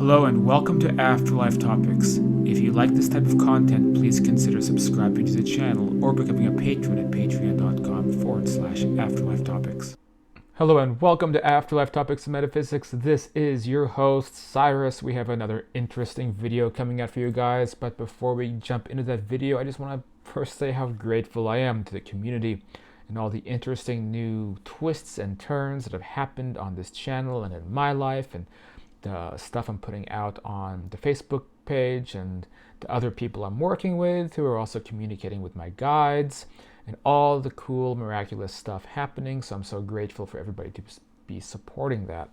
Hello and welcome to Afterlife Topics. If you like this type of content, please consider subscribing to the channel or becoming a patron at patreon.com/Afterlife Topics. Hello and welcome to Afterlife Topics and Metaphysics. This is your host, Cyrus. We have another interesting video coming out for you guys, but before we jump into that video, I just want to first say how grateful I am to the community and all the interesting new twists and turns that have happened on this channel and in my life, and the stuff I'm putting out on the Facebook page and the other people I'm working with who are also communicating with my guides and all the cool, miraculous stuff happening. So I'm so grateful for everybody to be supporting that.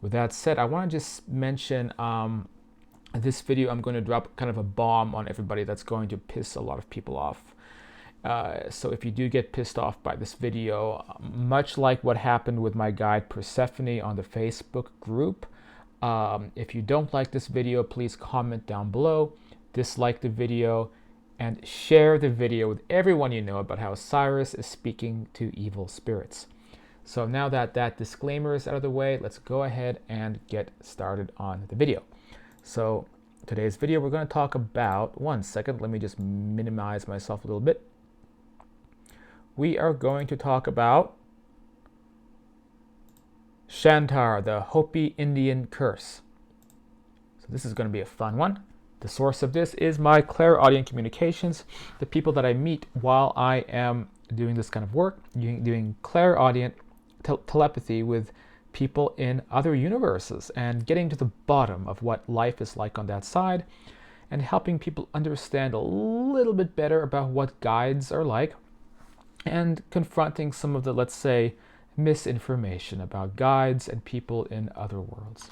With that said, I want to just mention this video, I'm going to drop kind of a bomb on everybody that's going to piss a lot of people off. So if you do get pissed off by this video, much like what happened with my guide Persephone on the Facebook group, if you don't like this video, please comment down below, dislike the video, and share the video with everyone you know about how Cyrus is speaking to evil spirits. So now that that disclaimer is out of the way, let's go ahead and get started on the video. So today's video, we're going to talk about, one second, let me just minimize myself a little bit. We are going to talk about Shantar, the Hopi Indian curse. So this is going to be a fun one. The source of this is my clairaudient communications, the people that I meet while I am doing this kind of work, doing clairaudient telepathy with people in other universes and getting to the bottom of what life is like on that side and helping people understand a little bit better about what guides are like and confronting some of the, let's say, misinformation about guides and people in other worlds.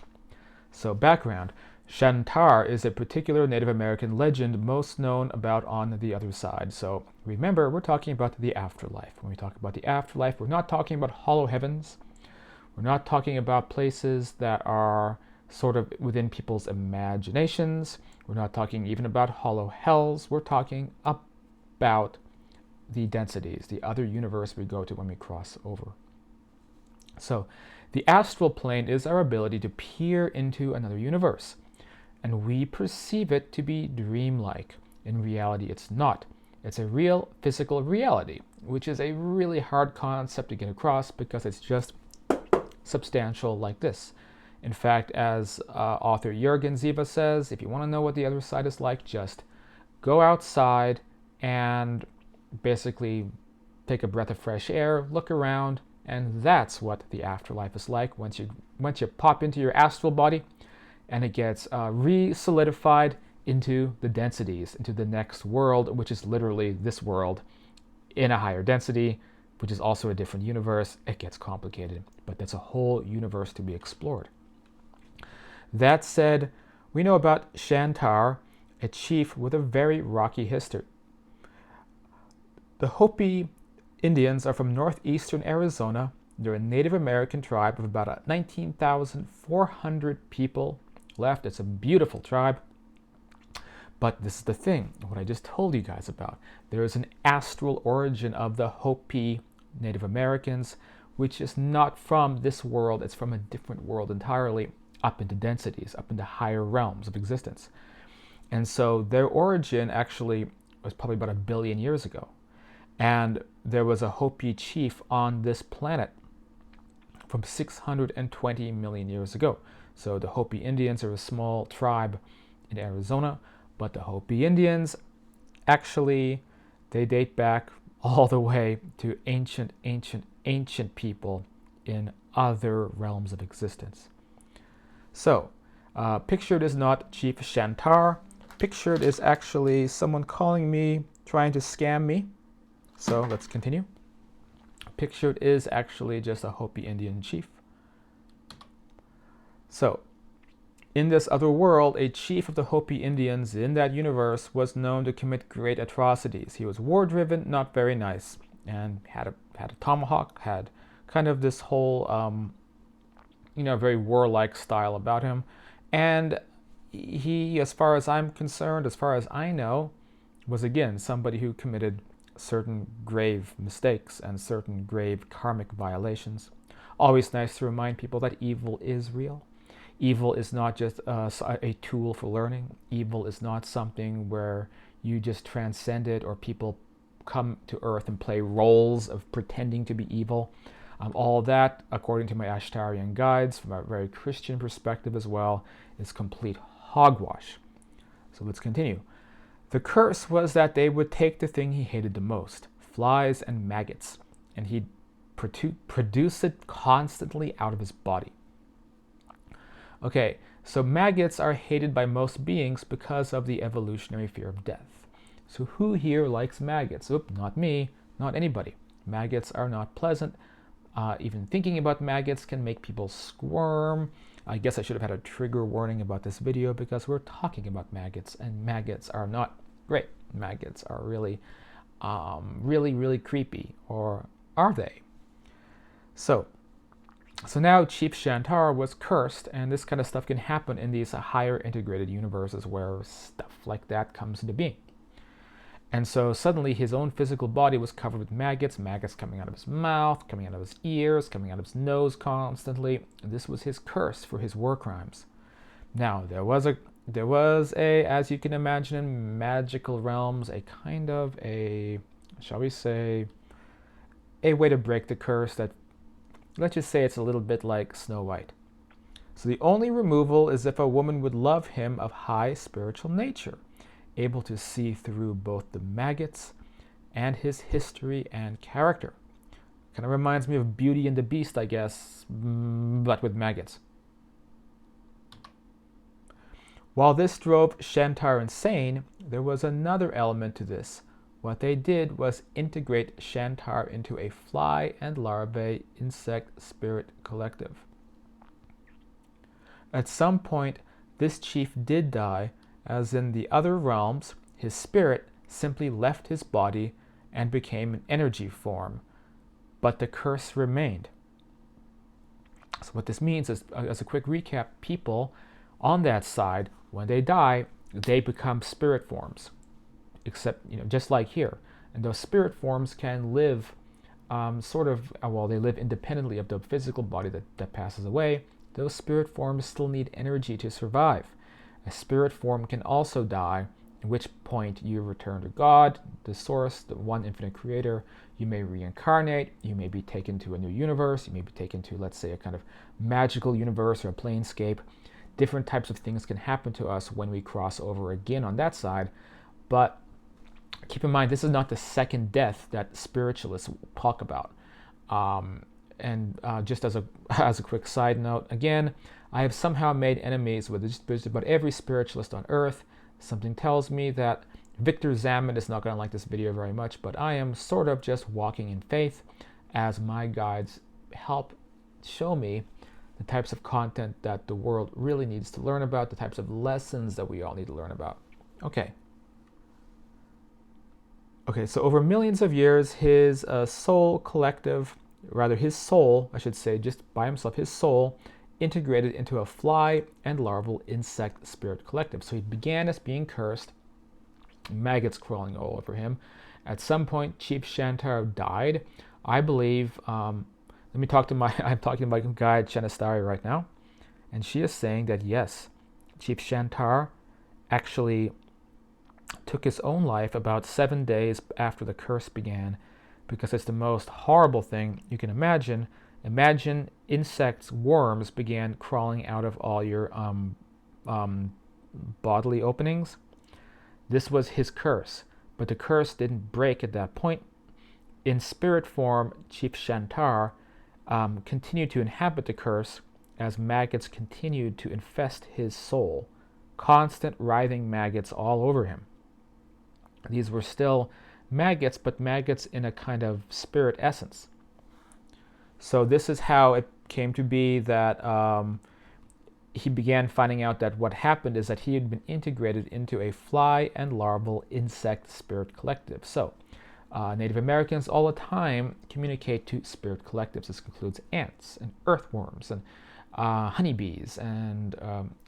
So background, Shantar is a particular Native American legend most known about on the other side. So remember, we're talking about the afterlife. When we talk about the afterlife, we're not talking about hollow heavens. We're not talking about places that are sort of within people's imaginations. We're not talking even about hollow hells. We're talking about the densities, the other universe we go to when we cross over. So the astral plane is our ability to peer into another universe, and we perceive it to be dreamlike. In reality, it's not. It's a real physical reality, which is a really hard concept to get across because it's just substantial like this. In fact, as author Jürgen Ziva says, if you want to know what the other side is like, just go outside and basically take a breath of fresh air, look around, and that's what the afterlife is like once you pop into your astral body and it gets re-solidified into the densities, into the next world, which is literally this world in a higher density, which is also a different universe. It gets complicated, but that's a whole universe to be explored. That said, we know about Shantar, a chief with a very rocky history. The Hopi Indians are from northeastern Arizona. They're a Native American tribe of about 19,400 people left. It's a beautiful tribe. But this is the thing, what I just told you guys about. There is an astral origin of the Hopi Native Americans, which is not from this world. It's from a different world entirely, up into densities, up into higher realms of existence. And so their origin actually was probably about 1 billion years ago. And there was a Hopi chief on this planet from 620 million years ago. So the Hopi Indians are a small tribe in Arizona, but the Hopi Indians, actually, they date back all the way to ancient people in other realms of existence. So, pictured is not Chief Shantar. Pictured is actually someone calling me, trying to scam me. So let's continue. Pictured is actually just a Hopi Indian chief. So in this other world, a chief of the Hopi Indians in that universe was known to commit great atrocities. He was war-driven, not very nice, and had a tomahawk, had kind of this whole, very warlike style about him. And he, as far as I'm concerned, as far as I know, was again somebody who committed certain grave mistakes and certain grave karmic violations. Always nice to remind people that evil is real. Evil is not just a tool for learning. Evil is not something where you just transcend it, or people come to Earth and play roles of pretending to be evil. All that, according to my Ashtarian guides, from a very Christian perspective as well, is complete hogwash. So let's continue. The curse was that they would take the thing he hated the most, flies and maggots, and he'd produce it constantly out of his body. Okay, so maggots are hated by most beings because of the evolutionary fear of death. So who here likes maggots? Oop, not me, not anybody. Maggots are not pleasant. Even thinking about maggots can make people squirm. I guess I should have had a trigger warning about this video because we're talking about maggots, and maggots are not great. Maggots are really, really creepy, or are they? So now Chief Shantar was cursed, and this kind of stuff can happen in these higher integrated universes where stuff like that comes into being. And so suddenly his own physical body was covered with maggots coming out of his mouth, coming out of his ears, coming out of his nose constantly. And this was his curse for his war crimes. Now, there was a, as you can imagine in magical realms, a kind of a, shall we say, a way to break the curse that, let's just say it's a little bit like Snow White. So the only removal is if a woman would love him of high spiritual nature, able to see through both the maggots and his history and character. Kind of reminds me of Beauty and the Beast, I guess, but with maggots. While this drove Shantar insane, there was another element to this. What they did was integrate Shantar into a fly and larvae insect spirit collective. At some point, this chief did die. As in the other realms, his spirit simply left his body and became an energy form, but the curse remained. So what this means is, as a quick recap, people on that side, when they die, they become spirit forms, except, just like here. And those spirit forms can live they live independently of the physical body that passes away. Those spirit forms still need energy to survive. A spirit form can also die, at which point you return to God, the source, the one infinite creator. You may reincarnate, you may be taken to a new universe, you may be taken to, let's say, a kind of magical universe or a planescape. Different types of things can happen to us when we cross over again on that side. But keep in mind, this is not the second death that spiritualists talk about. Just as a quick side note, again, I have somehow made enemies with just about every spiritualist on Earth. Something tells me that Victor Zaman is not going to like this video very much, but I am sort of just walking in faith as my guides help show me the types of content that the world really needs to learn about, the types of lessons that we all need to learn about. Okay, so over millions of years, his soul, I should say, just by himself, his soul integrated into a fly and larval insect spirit collective. So he began as being cursed, maggots crawling all over him. At some point, Chief Shantar died. I believe, I'm talking to my guide Shanastari right now, and she is saying that yes, Chief Shantar actually took his own life about 7 days after the curse began, because it's the most horrible thing you can imagine. Imagine insects, worms began crawling out of all your bodily openings. This was his curse, but the curse didn't break at that point. In spirit form, Chief Shantar continued to inhabit the curse as maggots continued to infest his soul. Constant writhing maggots all over him. These were still maggots, but maggots in a kind of spirit essence. So this is how it came to be that he began finding out that what happened is that he had been integrated into a fly and larval insect spirit collective. So Native Americans all the time communicate to spirit collectives. This includes ants and earthworms and honeybees and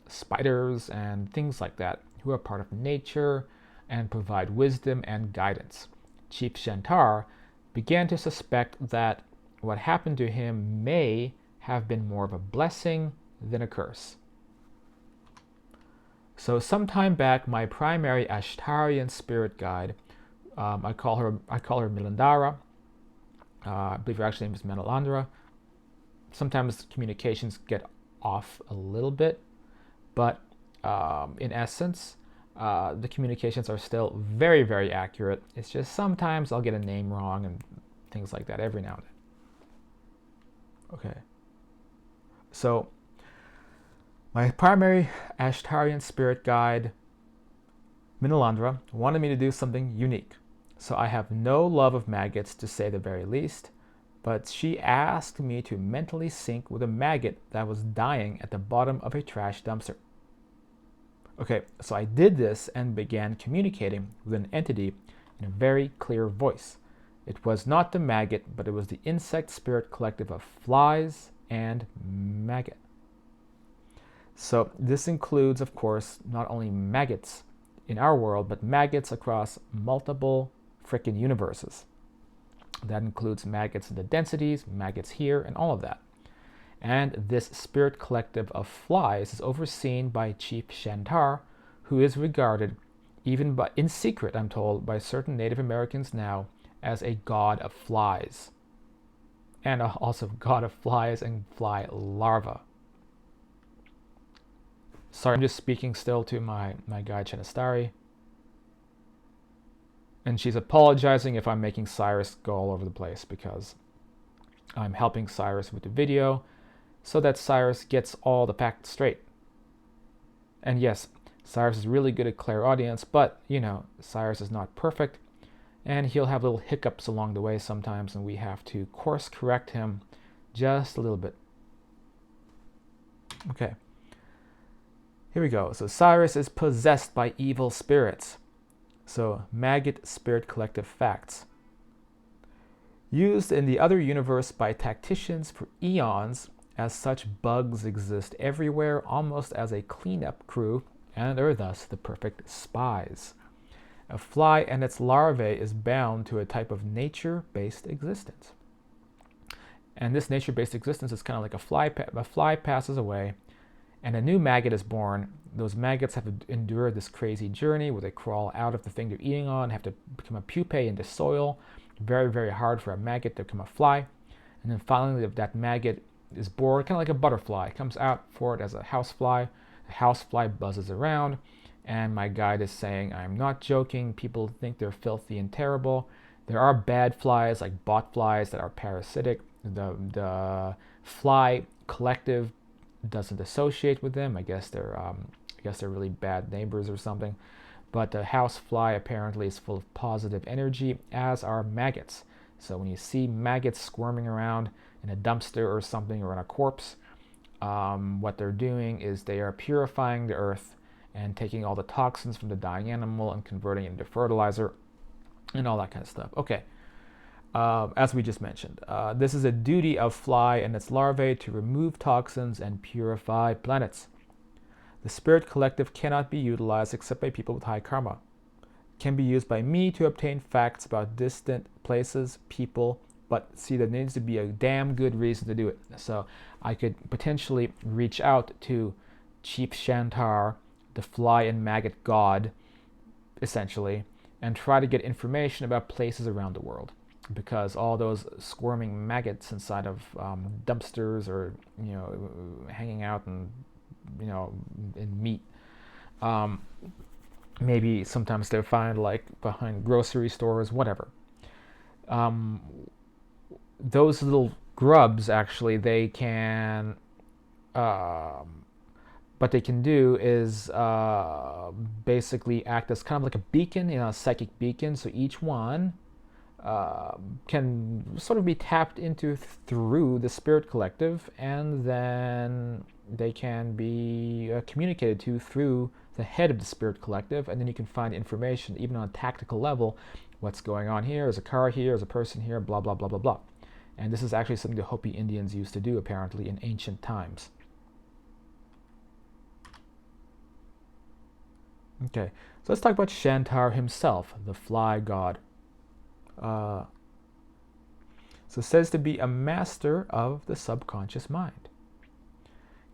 spiders and things like that, who are part of nature and provide wisdom and guidance. Chief Shantar began to suspect that what happened to him may have been more of a blessing than a curse. So some time back, my primary Ashtarian spirit guide, I call her Milandara. I believe her actual name is Manalandra. Sometimes communications get off a little bit, but in essence, the communications are still very, very accurate. It's just sometimes I'll get a name wrong and things like that every now and then. Okay. So my primary Ashtarian spirit guide, Minalandra, wanted me to do something unique. So I have no love of maggots, to say the very least, but she asked me to mentally sync with a maggot that was dying at the bottom of a trash dumpster. Okay, so I did this and began communicating with an entity in a very clear voice. It was not the maggot, but it was the insect spirit collective of flies and maggot. So this includes, of course, not only maggots in our world, but maggots across multiple frickin' universes. That includes maggots in the densities, maggots here, and all of that. And this spirit collective of flies is overseen by Chief Shantar, who is regarded, even in secret, I'm told, by certain Native Americans now, as a god of flies. And also god of flies and fly larvae. Sorry, I'm just speaking still to my guide Shanastari. And she's apologizing if I'm making Cyrus go all over the place, because I'm helping Cyrus with the video so that Cyrus gets all the facts straight. And yes, Cyrus is really good at clairaudience, but, you know, Cyrus is not perfect, and he'll have little hiccups along the way sometimes, and we have to course correct him just a little bit. Okay. Here we go. So Cyrus is possessed by evil spirits. So maggot spirit collective facts. Used in the other universe by tacticians for eons, as such bugs exist everywhere almost as a cleanup crew and are thus the perfect spies. A fly and its larvae is bound to a type of nature-based existence. And this nature-based existence is kind of like a fly passes away and a new maggot is born. Those maggots have to endure this crazy journey where they crawl out of the thing they're eating on, have to become a pupae in the soil. Very, very hard for a maggot to become a fly. And then finally that maggot is born, kind of like a butterfly. It comes out for it as a housefly. The housefly buzzes around, and my guide is saying, I'm not joking. People think they're filthy and terrible. There are bad flies, like bot flies, that are parasitic. The fly collective doesn't associate with them. I guess they're really bad neighbors or something. But the housefly apparently is full of positive energy, as are maggots. So when you see maggots squirming around in a dumpster or something, or in a corpse, what they're doing is they are purifying the earth and taking all the toxins from the dying animal and converting it into fertilizer and all that kind of stuff. Okay, as we just mentioned, this is a duty of fly and its larvae to remove toxins and purify planets. The spirit collective cannot be utilized except by people with high karma. It can be used by me to obtain facts about distant places, people, but see, there needs to be a damn good reason to do it. So I could potentially reach out to Chief Shantar, the fly and maggot god, essentially, and try to get information about places around the world. Because all those squirming maggots inside of dumpsters, or, you know, hanging out and, you know, in meat, maybe sometimes they're found like behind grocery stores, whatever. Those little grubs, actually, they can, what they can do is basically act as kind of like a beacon, you know, a psychic beacon. So each one can sort of be tapped into through the spirit collective, and then they can be communicated to through the head of the spirit collective, and then you can find information even on a tactical level. What's going on here? Is a car here? Is a person here? Blah, blah, blah, blah, blah. And this is actually something the Hopi Indians used to do, apparently, in ancient times. Okay, so let's talk about Shantar himself, the fly god. So it says to be a master of the subconscious mind.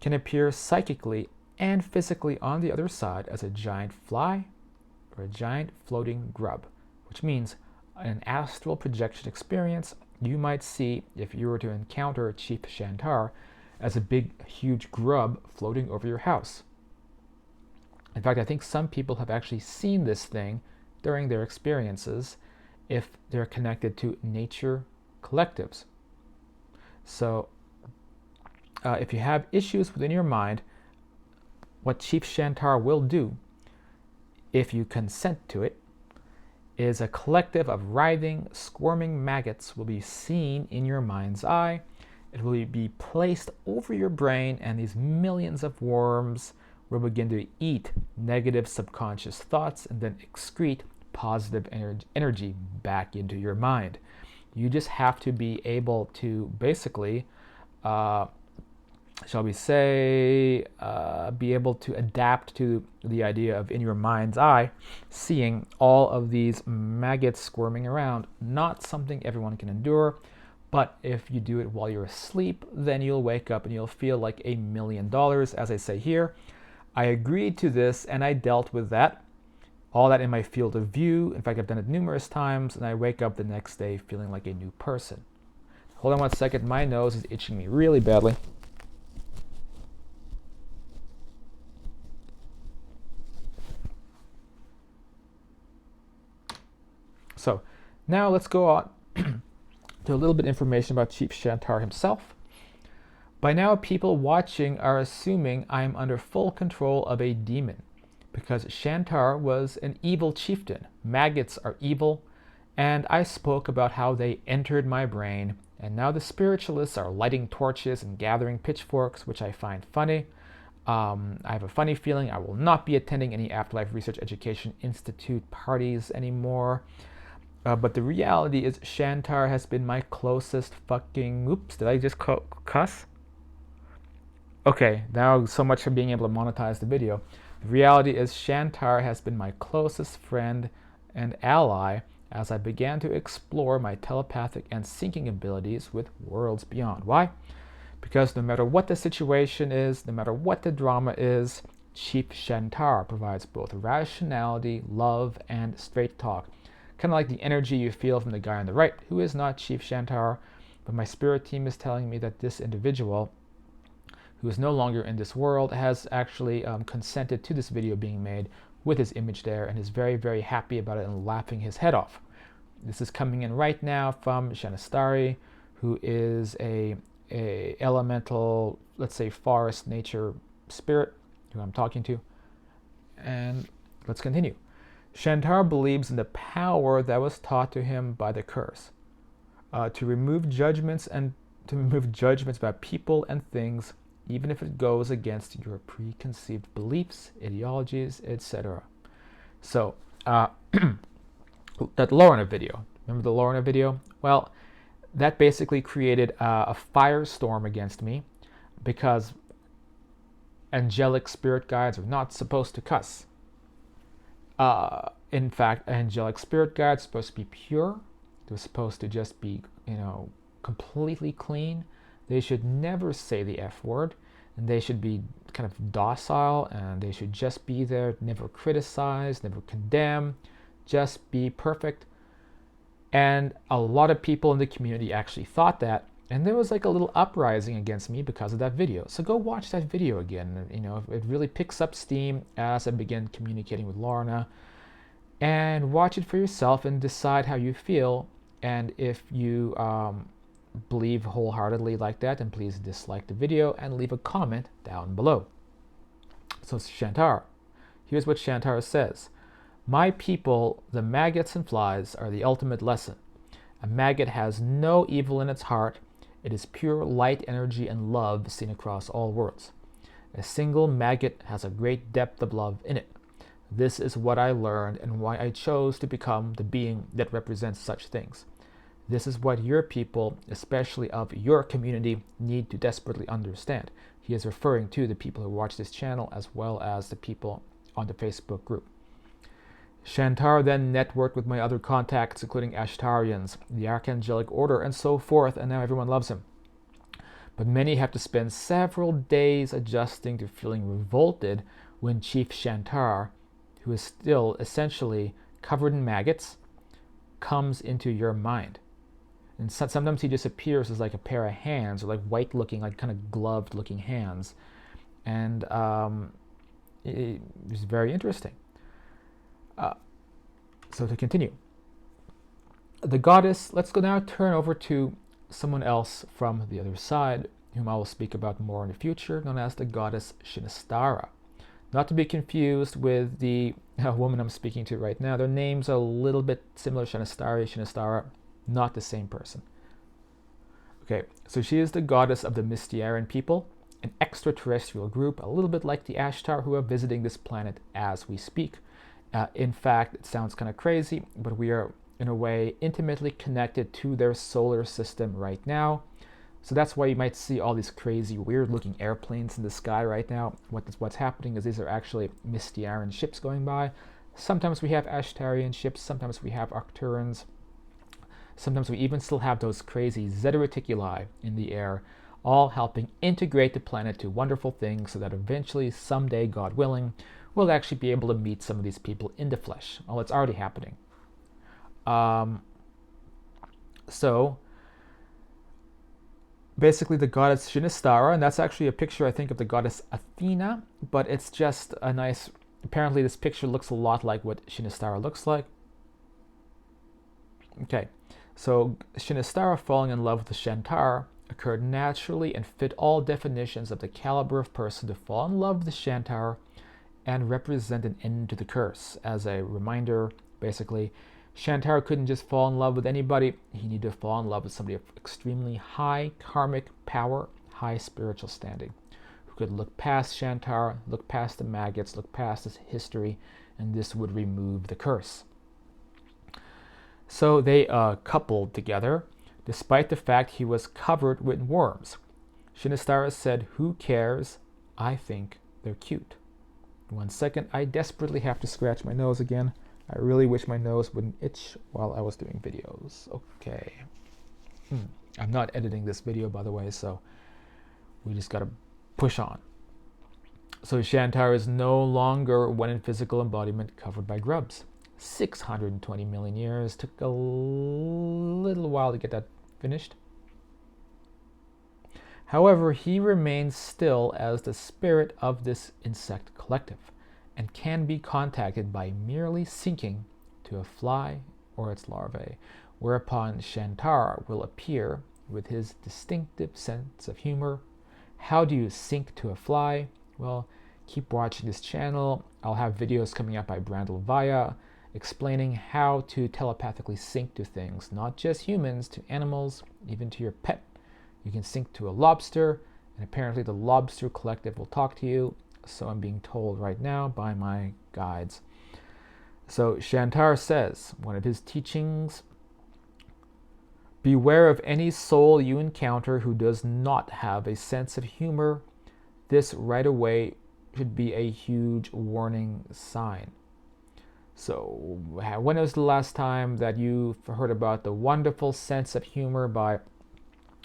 Can appear psychically and physically on the other side as a giant fly or a giant floating grub, which means an astral projection experience you might see if you were to encounter Chief Shantar as a big, huge grub floating over your house. In fact, I think some people have actually seen this thing during their experiences if they're connected to nature collectives. So if you have issues within your mind, what Chief Shantar will do, if you consent to it, is a collective of writhing, squirming maggots will be seen in your mind's eye. It will be placed over your brain, and these millions of worms will begin to eat negative subconscious thoughts and then excrete positive energy back into your mind. You just have to be able to basically, shall we say, be able to adapt to the idea of in your mind's eye, seeing all of these maggots squirming around. Not something everyone can endure, but if you do it while you're asleep, then you'll wake up and you'll feel like $1 million, as I say here. I agreed to this and I dealt with that. All that in my field of view. In fact, I've done it numerous times, and I wake up the next day feeling like a new person. Hold on one second. My nose is itching me really badly. So now let's go on to a little bit of information about Chief Shantar himself. By now, people watching are assuming I am under full control of a demon, because Shantar was an evil chieftain. Maggots are evil, and I spoke about how they entered my brain, and now the spiritualists are lighting torches and gathering pitchforks, which I find funny. I have a funny feeling I will not be attending any Afterlife Research Education Institute parties anymore. But the reality is Shantar has been my closest fucking... Oops, did I just cuss? Okay, now so much for being able to monetize the video. The reality is Shantar has been my closest friend and ally as I began to explore my telepathic and syncing abilities with worlds beyond. Why? Because no matter what the situation is, no matter what the drama is, Chief Shantar provides both rationality, love, and straight talk. Kind of like the energy you feel from the guy on the right, who is not Chief Shantar, but my spirit team is telling me that this individual, who is no longer in this world, has actually consented to this video being made with his image there and is very, very happy about it and laughing his head off. This is coming in right now from Shanastari, who is a elemental, let's say, forest nature spirit who I'm talking to. And let's continue. Shantar believes in the power that was taught to him by the curse, to remove judgments about people and things, even if it goes against your preconceived beliefs, ideologies, etc. So, that Lorna video, remember the Lorna video? Well, that basically created a firestorm against me because angelic spirit guides are not supposed to cuss. In fact, angelic spirit guides are supposed to be pure. They're supposed to just be, completely clean. They should never say the F word, and they should be kind of docile, and they should just be there, never criticize, never condemn, just be perfect. And a lot of people in the community actually thought that, and there was like a little uprising against me because of that video. So go watch that video again. It really picks up steam as I begin communicating with Lorna. And watch it for yourself and decide how you feel. And if you believe wholeheartedly like that, then please dislike the video and leave a comment down below. So Shantar, here's what Shantar says. My people, the maggots and flies, are the ultimate lesson. A maggot has no evil in its heart. It is pure light, energy, and love seen across all worlds. A single maggot has a great depth of love in it. This is what I learned and why I chose to become the being that represents such things. This is what your people, especially of your community, need to desperately understand. He is referring to the people who watch this channel as well as the people on the Facebook group. Shantar then networked with my other contacts, including Ashtarians, the Archangelic Order, and so forth, and now everyone loves him. But many have to spend several days adjusting to feeling revolted when Chief Shantar, who is still essentially covered in maggots, comes into your mind. And sometimes he just appears as like a pair of hands, or like white looking, like kind of gloved looking hands. And it's very interesting. So to continue, the goddess, let's go now turn over to someone else from the other side, whom I will speak about more in the future, known as the goddess Shinistara. Not to be confused with the woman I'm speaking to right now. Their names are a little bit similar, Shanastari, Shinistara, not the same person. Okay, so she is the goddess of the Mystiaran people, an extraterrestrial group, a little bit like the Ashtar, who are visiting this planet as we speak. In fact, it sounds kind of crazy, but we are, in a way, intimately connected to their solar system right now. So that's why you might see all these crazy, weird-looking airplanes in the sky right now. What's happening is these are actually Mystiaran ships going by. Sometimes we have Ashtarian ships, sometimes we have Arcturans. Sometimes we even still have those crazy Zeta Reticuli in the air, all helping integrate the planet to wonderful things so that eventually, someday, God willing, we'll actually be able to meet some of these people in the flesh. Well, it's already happening. So basically the goddess Shinistara, and that's actually a picture, I think, of the goddess Athena, but it's just a nice, apparently this picture looks a lot like what Shinistara looks like. Okay, so Shinistara falling in love with the Shantar occurred naturally and fit all definitions of the caliber of person to fall in love with the Shantar and represent an end to the curse. As a reminder, basically, Shantar couldn't just fall in love with anybody. He needed to fall in love with somebody of extremely high karmic power, high spiritual standing, who could look past Shantar, look past the maggots, look past his history, and this would remove the curse. So they coupled together, despite the fact he was covered with worms. Shinistara said, "Who cares? I think they're cute." 1 second, I desperately have to scratch my nose again. I really wish my nose wouldn't itch while I was doing videos. Okay. I'm not editing this video, by the way, so we just gotta push on. So Shantar is no longer one in physical embodiment covered by grubs. 620 million years. Took a little while to get that finished. However, he remains still as the spirit of this insect collective and can be contacted by merely sinking to a fly or its larvae, whereupon Shantar will appear with his distinctive sense of humor. How do you sink to a fly? Well, keep watching this channel. I'll have videos coming up by Brandel Vaya explaining how to telepathically sync to things, not just humans, to animals, even to your pet. You can sync to a lobster, and apparently the Lobster Collective will talk to you, so I'm being told right now by my guides. So Shantar says, one of his teachings, beware of any soul you encounter who does not have a sense of humor. This right away should be a huge warning sign. So when was the last time that you heard about the wonderful sense of humor by,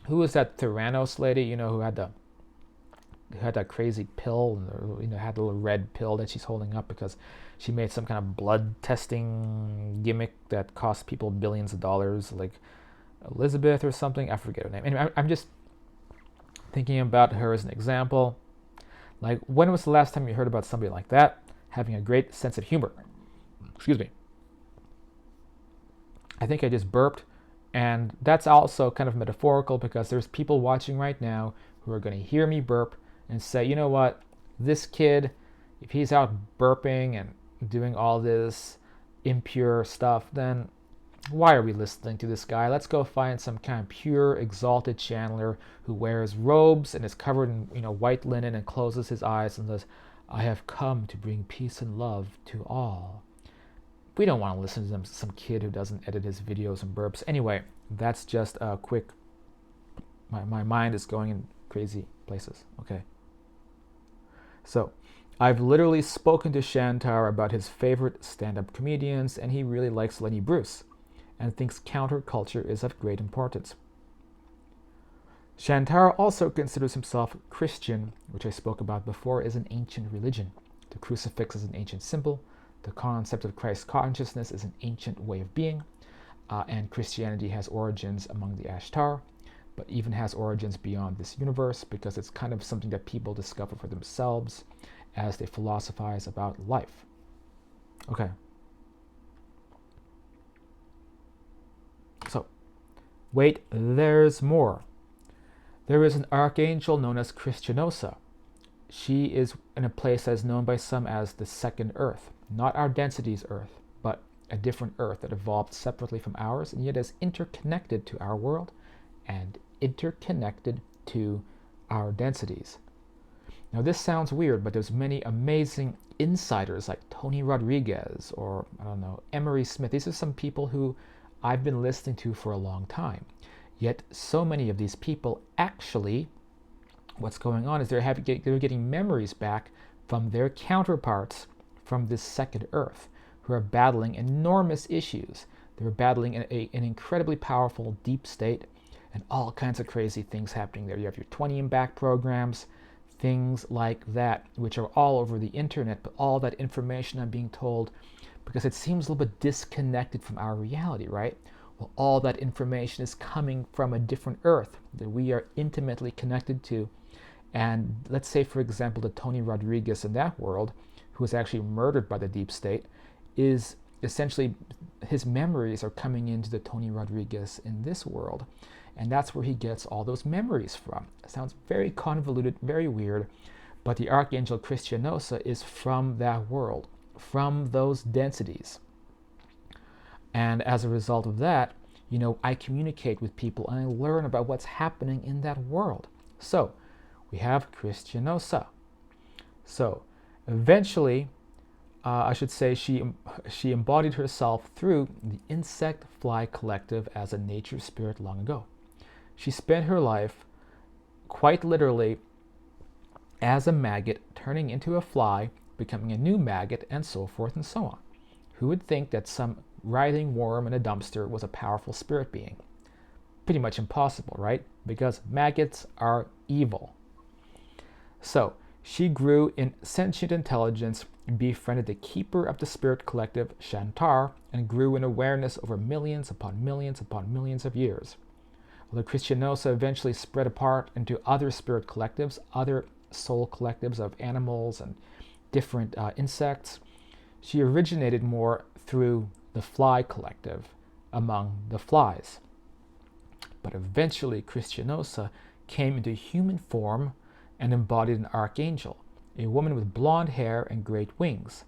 who was that Theranos lady, you know, who had that crazy pill, and, you know, had the little red pill that she's holding up because she made some kind of blood testing gimmick that cost people billions of dollars, like Elizabeth or something. I forget her name. Anyway, I'm just thinking about her as an example. Like, when was the last time you heard about somebody like that having a great sense of humor? Excuse me. I think I just burped. And that's also kind of metaphorical because there's people watching right now who are going to hear me burp and say, you know what, this kid, if he's out burping and doing all this impure stuff, then why are we listening to this guy? Let's go find some kind of pure, exalted channeler who wears robes and is covered in, you know, white linen and closes his eyes and says, I have come to bring peace and love to all. We don't want to listen to some kid who doesn't edit his videos and burps. Anyway, that's just a quick, my mind is going in crazy places. Okay. So, I've literally spoken to Shantar about his favorite stand-up comedians, and he really likes Lenny Bruce and thinks counterculture is of great importance. Shantar also considers himself Christian, which I spoke about before, is an ancient religion. The crucifix is an ancient symbol. The concept of Christ consciousness is an ancient way of being. And Christianity has origins among the Ashtar, but even has origins beyond this universe, because it's kind of something that people discover for themselves as they philosophize about life. Okay. So, wait, there's more. There is an archangel known as Christianosa. She is in a place that is known by some as the second Earth, not our densities Earth, but a different Earth that evolved separately from ours and yet is interconnected to our world and interconnected to our densities. Now this sounds weird, but there's many amazing insiders like Tony Rodriguez or, I don't know, Emery Smith. These are some people who I've been listening to for a long time. Yet so many of these people actually, what's going on is they're getting memories back from their counterparts from this second Earth who are battling enormous issues. They're battling an incredibly powerful deep state and all kinds of crazy things happening there. You have your 20 back programs, things like that, which are all over the internet, but all that information I'm being told, because it seems a little bit disconnected from our reality, right? Well, all that information is coming from a different Earth that we are intimately connected to. And let's say, for example, that Tony Rodriguez in that world, who was actually murdered by the deep state, is essentially, his memories are coming into the Tony Rodriguez in this world. And that's where he gets all those memories from. It sounds very convoluted, very weird, but the Archangel Christianosa is from that world, from those densities. And as a result of that, you know, I communicate with people and I learn about what's happening in that world. So we have Christianosa. So eventually, I should say she embodied herself through the insect fly collective as a nature spirit long ago. She spent her life quite literally as a maggot, turning into a fly, becoming a new maggot, and so forth and so on. Who would think that some writhing worm in a dumpster was a powerful spirit being? Pretty much impossible, right? Because maggots are evil. So she grew in sentient intelligence, befriended the keeper of the spirit collective, Shantar, and grew in awareness over millions upon millions upon millions of years. Although Christianosa eventually spread apart into other spirit collectives, other soul collectives of animals and different insects, she originated more through the fly collective among the flies. But eventually Christianosa came into human form and embodied an archangel, a woman with blonde hair and great wings.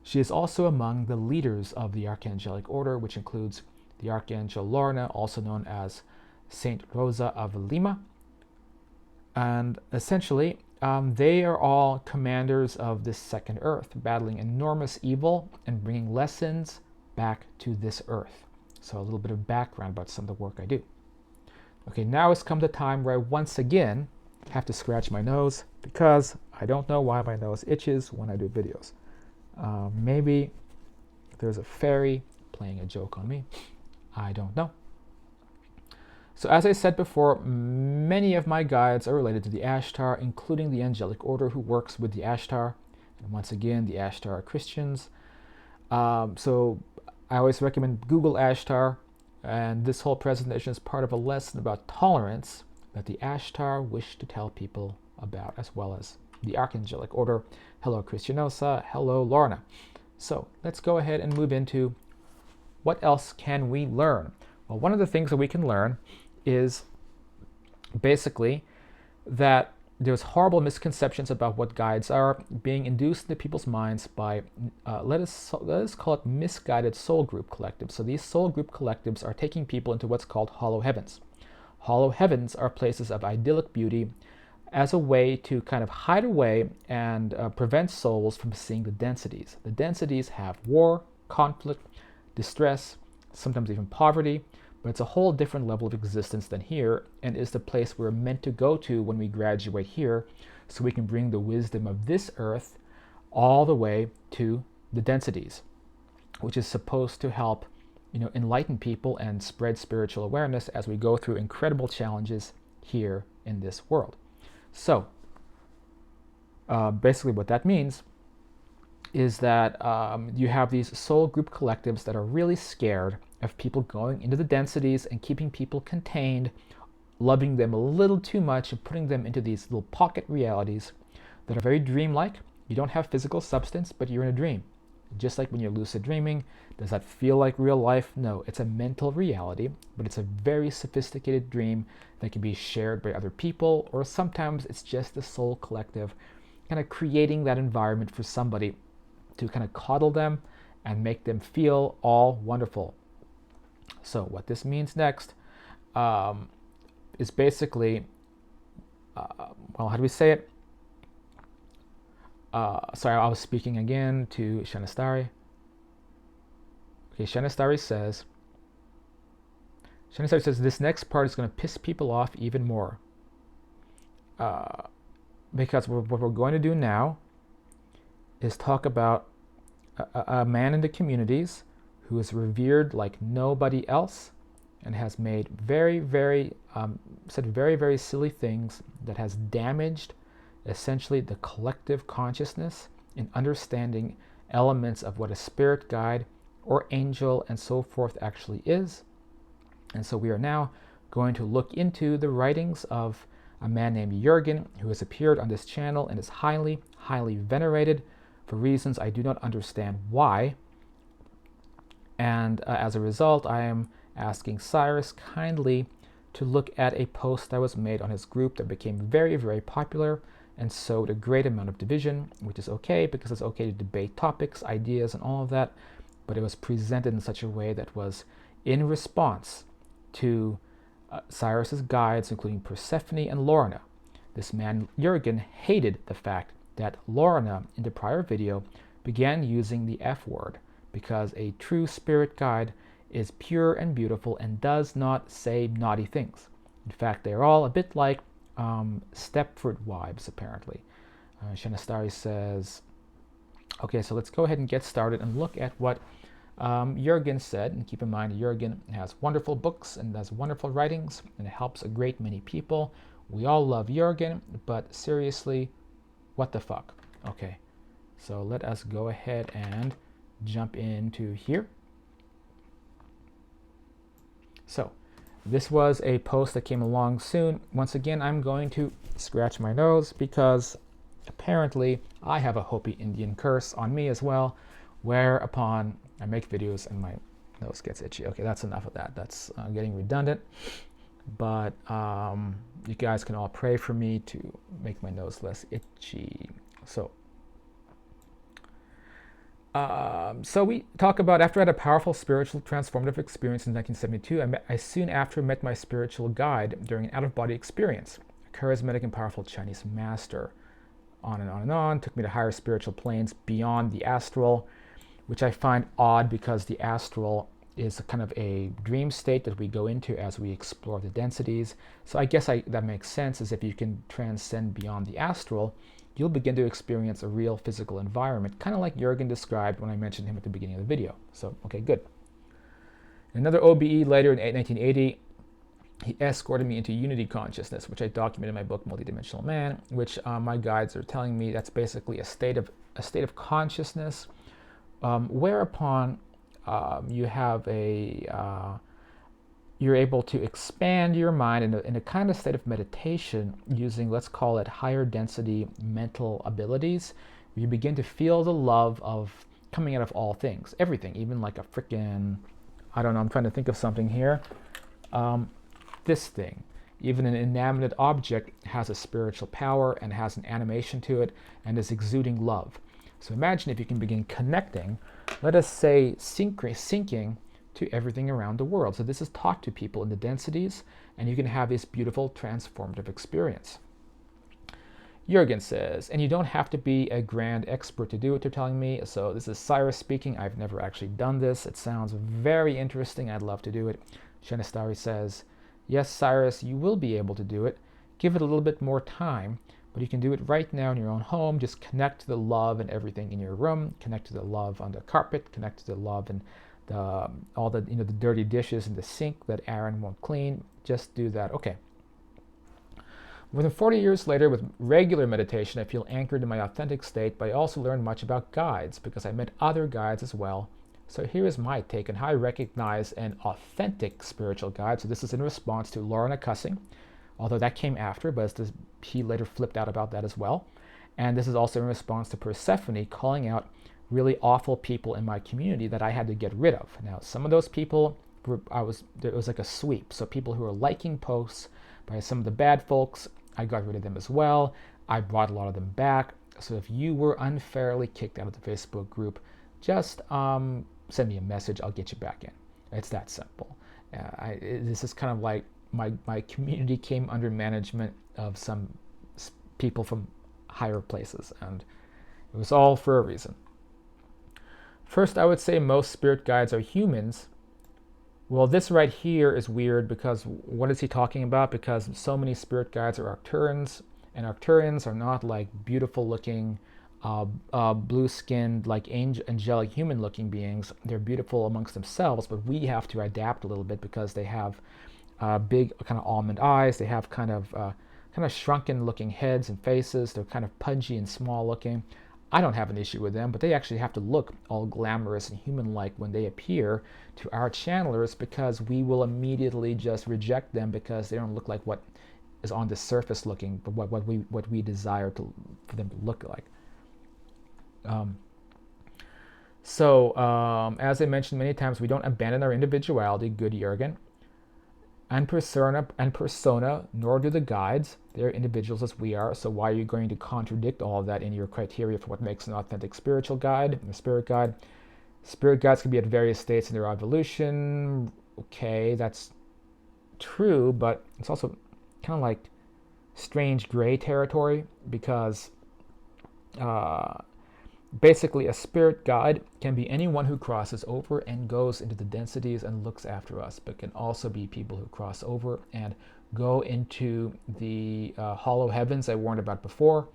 She is also among the leaders of the archangelic order, which includes the Archangel Lorna, also known as Saint Rosa of Lima. And essentially, they are all commanders of this second Earth, battling enormous evil and bringing lessons back to this Earth. So a little bit of background about some of the work I do. Okay, now has come the time where I once again have to scratch my nose because I don't know why my nose itches when I do videos. Maybe there's a fairy playing a joke on me. I don't know. So as I said before, many of my guides are related to the Ashtar, including the angelic order who works with the Ashtar. And once again, the Ashtar are Christians. So I always recommend Google Ashtar. And this whole presentation is part of a lesson about tolerance that the Ashtar wish to tell people about, as well as the archangelic order. Hello, Christianosa. Hello, Lorna. So let's go ahead and move into what else can we learn? Well, one of the things that we can learn is basically that there's horrible misconceptions about what guides are being induced into people's minds by, let us call it misguided soul group collectives. So these soul group collectives are taking people into what's called hollow heavens. Hollow heavens are places of idyllic beauty as a way to kind of hide away and prevent souls from seeing the densities. The densities have war, conflict, distress, sometimes even poverty, but it's a whole different level of existence than here, and is the place we're meant to go to when we graduate here, so we can bring the wisdom of this earth all the way to the densities, which is supposed to help, enlighten people and spread spiritual awareness as we go through incredible challenges here in this world. So basically what that means is that you have these soul group collectives that are really scared of people going into the densities and keeping people contained, loving them a little too much and putting them into these little pocket realities that are very dreamlike. You don't have physical substance, but you're in a dream. Just like when you're lucid dreaming, does that feel like real life? No, it's a mental reality, but it's a very sophisticated dream that can be shared by other people, or sometimes it's just the soul collective kind of creating that environment for somebody to kind of coddle them and make them feel all wonderful. So what this means next is basically, well, how do we say it? Sorry, I was speaking again to Shanastari. Okay, Shanastari says, this next part is going to piss people off even more. Because what we're going to do now is talk about a man in the communities who is revered like nobody else and has made said very, very silly things that has damaged essentially the collective consciousness in understanding elements of what a spirit guide or angel and so forth actually is. And so we are now going to look into the writings of a man named Jürgen, who has appeared on this channel and is highly, highly venerated for reasons I do not understand why. And as a result, I am asking Cyrus kindly to look at a post that was made on his group that became very, very popular and sowed a great amount of division, which is okay because it's okay to debate topics, ideas, and all of that, but it was presented in such a way that was in response to Cyrus's guides, including Persephone and Lorna. This man, Jürgen, hated the fact that Lorna, in the prior video, began using the F word because a true spirit guide is pure and beautiful and does not say naughty things. In fact, they're all a bit like Stepford wives, apparently. Shanastari says, okay, so let's go ahead and get started and look at what Jürgen said. And keep in mind, Jürgen has wonderful books and does wonderful writings, and it helps a great many people. We all love Jürgen, but seriously, what the fuck? Okay, so let us go ahead and jump into here. So this was a post that came along soon. Once again, I'm going to scratch my nose because apparently I have a Hopi Indian curse on me as well, whereupon I make videos and my nose gets itchy. Okay, that's enough of that. That's getting redundant. But you guys can all pray for me to make my nose less itchy. So we talk about, after I had a powerful spiritual transformative experience in 1972, I soon after met my spiritual guide during an out-of-body experience, a charismatic and powerful Chinese master. On and on and on, took me to higher spiritual planes beyond the astral, which I find odd because the astral is kind of a dream state that we go into as we explore the densities. So I guess that makes sense, as if you can transcend beyond the astral, you'll begin to experience a real physical environment, kind of like Jürgen described when I mentioned him at the beginning of the video. So, okay, good. Another OBE later in 1980, he escorted me into unity consciousness, which I documented in my book, Multidimensional Man, which my guides are telling me that's basically a state of consciousness, whereupon you have you're able to expand your mind in a kind of state of meditation using, let's call it, higher density mental abilities. You begin to feel the love of coming out of all things, everything, even like a freaking, I don't know, I'm trying to think of something here. This thing, even an inanimate object, has a spiritual power and has an animation to it and is exuding love. So imagine if you can begin connecting, let us say syncing to everything around the world. So this is taught to people in the densities, and you can have this beautiful transformative experience. Jürgen says, and you don't have to be a grand expert to do it, they're telling me. So this is Cyrus speaking. I've never actually done this. It sounds very interesting. I'd love to do it. Shanastari says, yes, Cyrus, you will be able to do it. Give it a little bit more time, but you can do it right now in your own home. Just connect to the love and everything in your room. Connect to the love on the carpet. Connect to the love and all the the dirty dishes in the sink that Aaron won't clean. Just do that. Okay. More than 40 years later, with regular meditation, I feel anchored in my authentic state, but I also learned much about guides because I met other guides as well. So here is my take on how I recognize an authentic spiritual guide. So this is in response to Lorna cussing, although that came after, but he later flipped out about that as well. And this is also in response to Persephone calling out really awful people in my community that I had to get rid of. Now, some of those people, it was like a sweep. So people who were liking posts by some of the bad folks, I got rid of them as well. I brought a lot of them back. So if you were unfairly kicked out of the Facebook group, just send me a message. I'll get you back in. It's that simple. This is kind of like my community came under management of some people from higher places, and it was all for a reason. First, I would say most spirit guides are humans. Well, this right here is weird because what is he talking about? Because so many spirit guides are Arcturians, and Arcturians are not like beautiful looking, blue-skinned, like angelic human-looking beings. They're beautiful amongst themselves, but we have to adapt a little bit because they have big kind of almond eyes. They have kind of shrunken-looking heads and faces. They're kind of pudgy and small-looking. I don't have an issue with them, but they actually have to look all glamorous and human-like when they appear to our channelers because we will immediately just reject them because they don't look like what is on the surface looking, but what we desire for them to look like. As I mentioned many times, we don't abandon our individuality, good Jürgen, and persona, nor do the guides. They're individuals as we are, so why are you going to contradict all of that in your criteria for what makes an authentic spiritual guide and a spirit guide? Spirit guides can be at various states in their evolution. Okay, that's true, but it's also kind of like strange gray territory because basically a spirit guide can be anyone who crosses over and goes into the densities and looks after us, but can also be people who cross over and go into the hollow heavens I warned about before,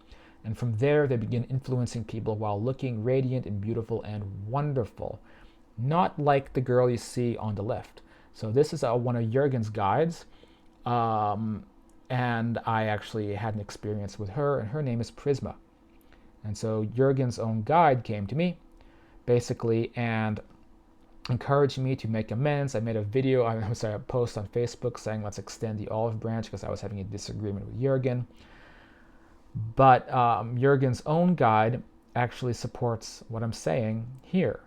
and from there they begin influencing people while looking radiant and beautiful and wonderful, not like the girl you see on the left. So this is one of Jürgen's guides, and I actually had an experience with her, and her name is Prisma. And so Jürgen's own guide came to me, basically, and encouraged me to make amends. I made a post on Facebook saying let's extend the olive branch because I was having a disagreement with Jürgen. But Jürgen's own guide actually supports what I'm saying here.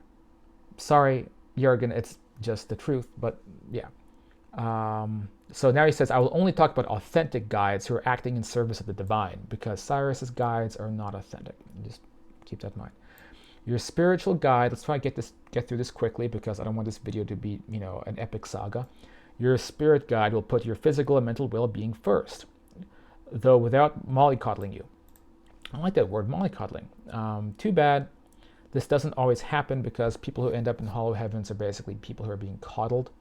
Sorry, Jürgen, it's just the truth, but yeah. So now he says, I will only talk about authentic guides who are acting in service of the divine, because Cyrus's guides are not authentic. Just keep that in mind. Your spiritual guide, let's try to get through this quickly because I don't want this video to be, an epic saga. Your spirit guide will put your physical and mental well-being first, though without mollycoddling you. I like that word, mollycoddling. Too bad this doesn't always happen because people who end up in hollow heavens are basically people who are being coddled.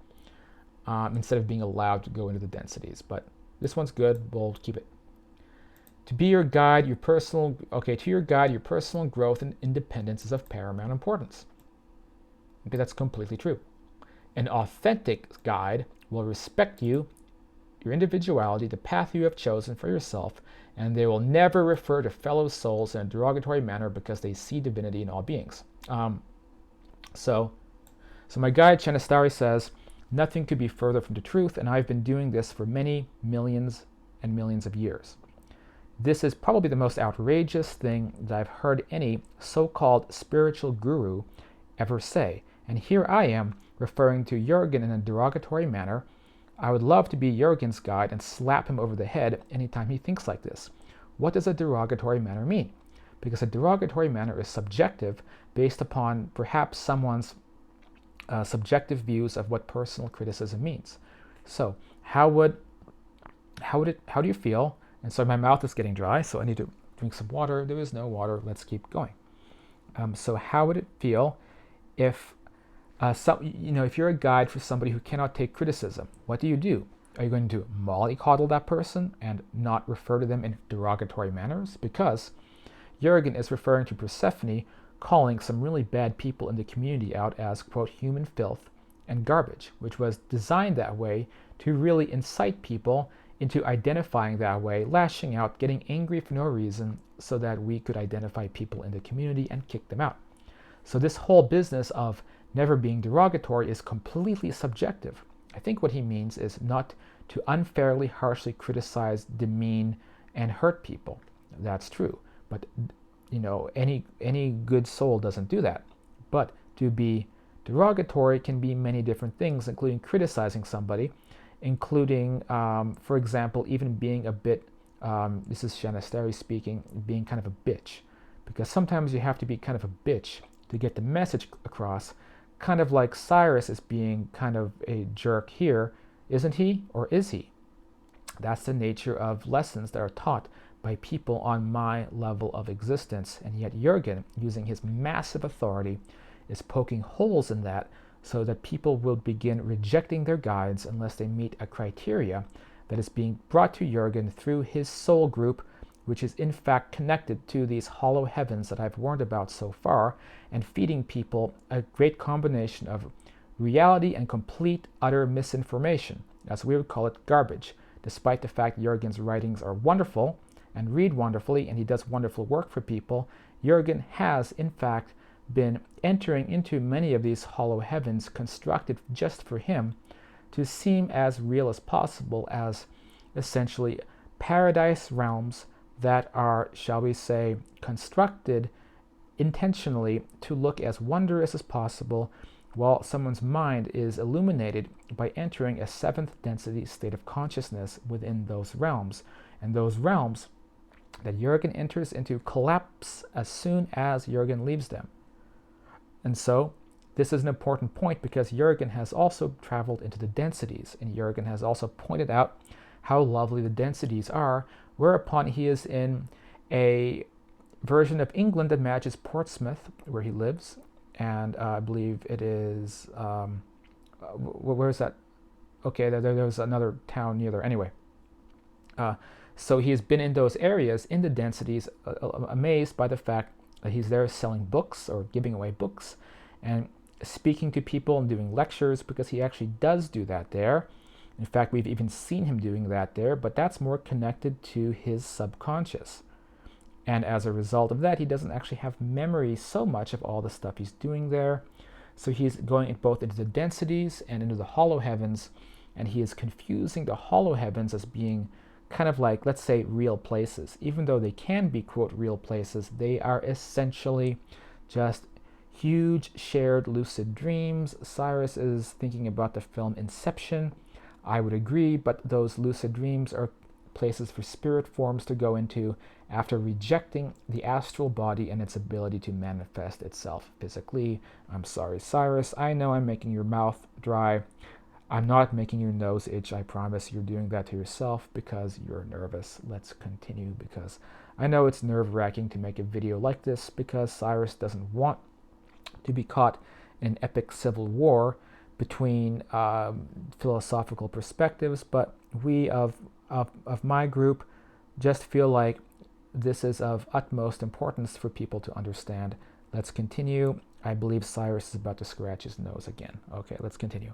Instead of being allowed to go into the densities. But this one's good, we'll keep it. To your guide, your personal growth and independence is of paramount importance. Okay, that's completely true. An authentic guide will respect you, your individuality, the path you have chosen for yourself, and they will never refer to fellow souls in a derogatory manner because they see divinity in all beings. So my guide Shanastari says, nothing could be further from the truth, and I've been doing this for many millions and millions of years. This is probably the most outrageous thing that I've heard any so-called spiritual guru ever say, and here I am referring to Jürgen in a derogatory manner. I would love to be Jürgen's guide and slap him over the head anytime he thinks like this. What does a derogatory manner mean? Because a derogatory manner is subjective based upon perhaps someone's subjective views of what personal criticism means. So how do you feel? And so my mouth is getting dry, so I need to drink some water. There is no water. Let's keep going. So how would it feel if if you're a guide for somebody who cannot take criticism? What do? Are you going to mollycoddle that person and not refer to them in derogatory manners? Because Jürgen is referring to Persephone calling some really bad people in the community out as, quote, human filth and garbage, which was designed that way to really incite people into identifying that way, lashing out, getting angry for no reason, so that we could identify people in the community and kick them out. So this whole business of never being derogatory is completely subjective. I think what he means is not to unfairly, harshly criticize, demean, and hurt people. That's true. But any good soul doesn't do that. But to be derogatory can be many different things, including criticizing somebody, including, for example, even being a bit, this is Shanastari speaking, being kind of a bitch. Because sometimes you have to be kind of a bitch to get the message across, kind of like Cyrus is being kind of a jerk here, isn't he? Or is he? That's the nature of lessons that are taught by people on my level of existence. And yet Jürgen, using his massive authority, is poking holes in that so that people will begin rejecting their guides unless they meet a criteria that is being brought to Jürgen through his soul group, which is in fact connected to these hollow heavens that I've warned about so far, and feeding people a great combination of reality and complete, utter misinformation. As we would call it, garbage. Despite the fact Jürgen's writings are wonderful and read wonderfully, and he does wonderful work for people, Jürgen has, in fact, been entering into many of these hollow heavens constructed just for him to seem as real as possible, as essentially paradise realms that are, shall we say, constructed intentionally to look as wondrous as possible, while someone's mind is illuminated by entering a seventh density state of consciousness within those realms. And those realms that Jürgen enters into collapse as soon as Jürgen leaves them. And so this is an important point, because Jürgen has also traveled into the densities, and Jürgen has also pointed out how lovely the densities are, whereupon he is in a version of England that matches Portsmouth, where he lives, and I believe it is, where is that? Okay, there's another town near there. Anyway, so he has been in those areas, in the densities, amazed by the fact that he's there selling books or giving away books and speaking to people and doing lectures, because he actually does do that there. In fact, we've even seen him doing that there, but that's more connected to his subconscious. And as a result of that, he doesn't actually have memory so much of all the stuff he's doing there. So he's going both into the densities and into the hollow heavens, and he is confusing the hollow heavens as being kind of like, let's say, real places. Even though they can be, quote, real places, they are essentially just huge shared lucid dreams. Cyrus is thinking about the film Inception. I would agree, but those lucid dreams are places for spirit forms to go into after rejecting the astral body and its ability to manifest itself physically. I'm sorry, Cyrus. I know I'm making your mouth dry. I'm not making your nose itch. I promise. You're doing that to yourself because you're nervous. Let's continue, because I know it's nerve-wracking to make a video like this, because Cyrus doesn't want to be caught in an epic civil war between philosophical perspectives, but we of my group just feel like this is of utmost importance for people to understand. Let's continue. I believe Cyrus is about to scratch his nose again. Okay, let's continue.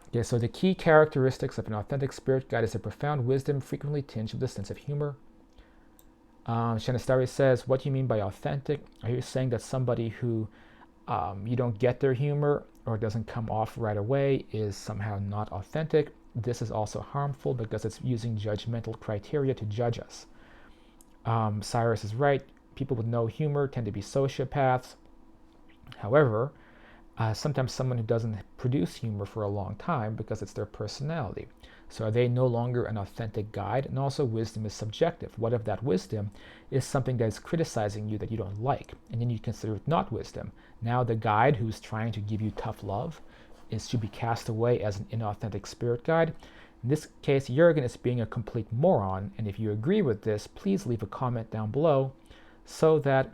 Okay, so the key characteristics of an authentic spirit guide is a profound wisdom, frequently tinged with a sense of humor. Shanastari says, what do you mean by authentic? Are you saying that somebody who you don't get their humor or it doesn't come off right away is somehow not authentic? This is also harmful because it's using judgmental criteria to judge us. Cyrus is right. People with no humor tend to be sociopaths. However, sometimes someone who doesn't produce humor for a long time because it's their personality. So are they no longer an authentic guide? And also, wisdom is subjective. What if that wisdom is something that is criticizing you that you don't like, and then you consider it not wisdom? Now the guide who's trying to give you tough love should be cast away as an inauthentic spirit guide. In this case, Jürgen is being a complete moron, and if you agree with this, please leave a comment down below so that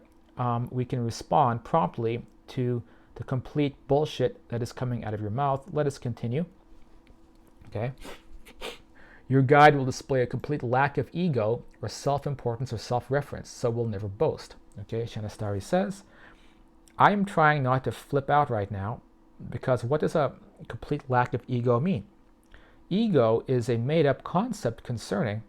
we can respond promptly to the complete bullshit that is coming out of your mouth. Let us continue. Okay. Your guide will display a complete lack of ego or self-importance or self-reference, so will never boast. Okay, Shanastari says, I am trying not to flip out right now, because what does a complete lack of ego mean? ego is a made-up concept concerning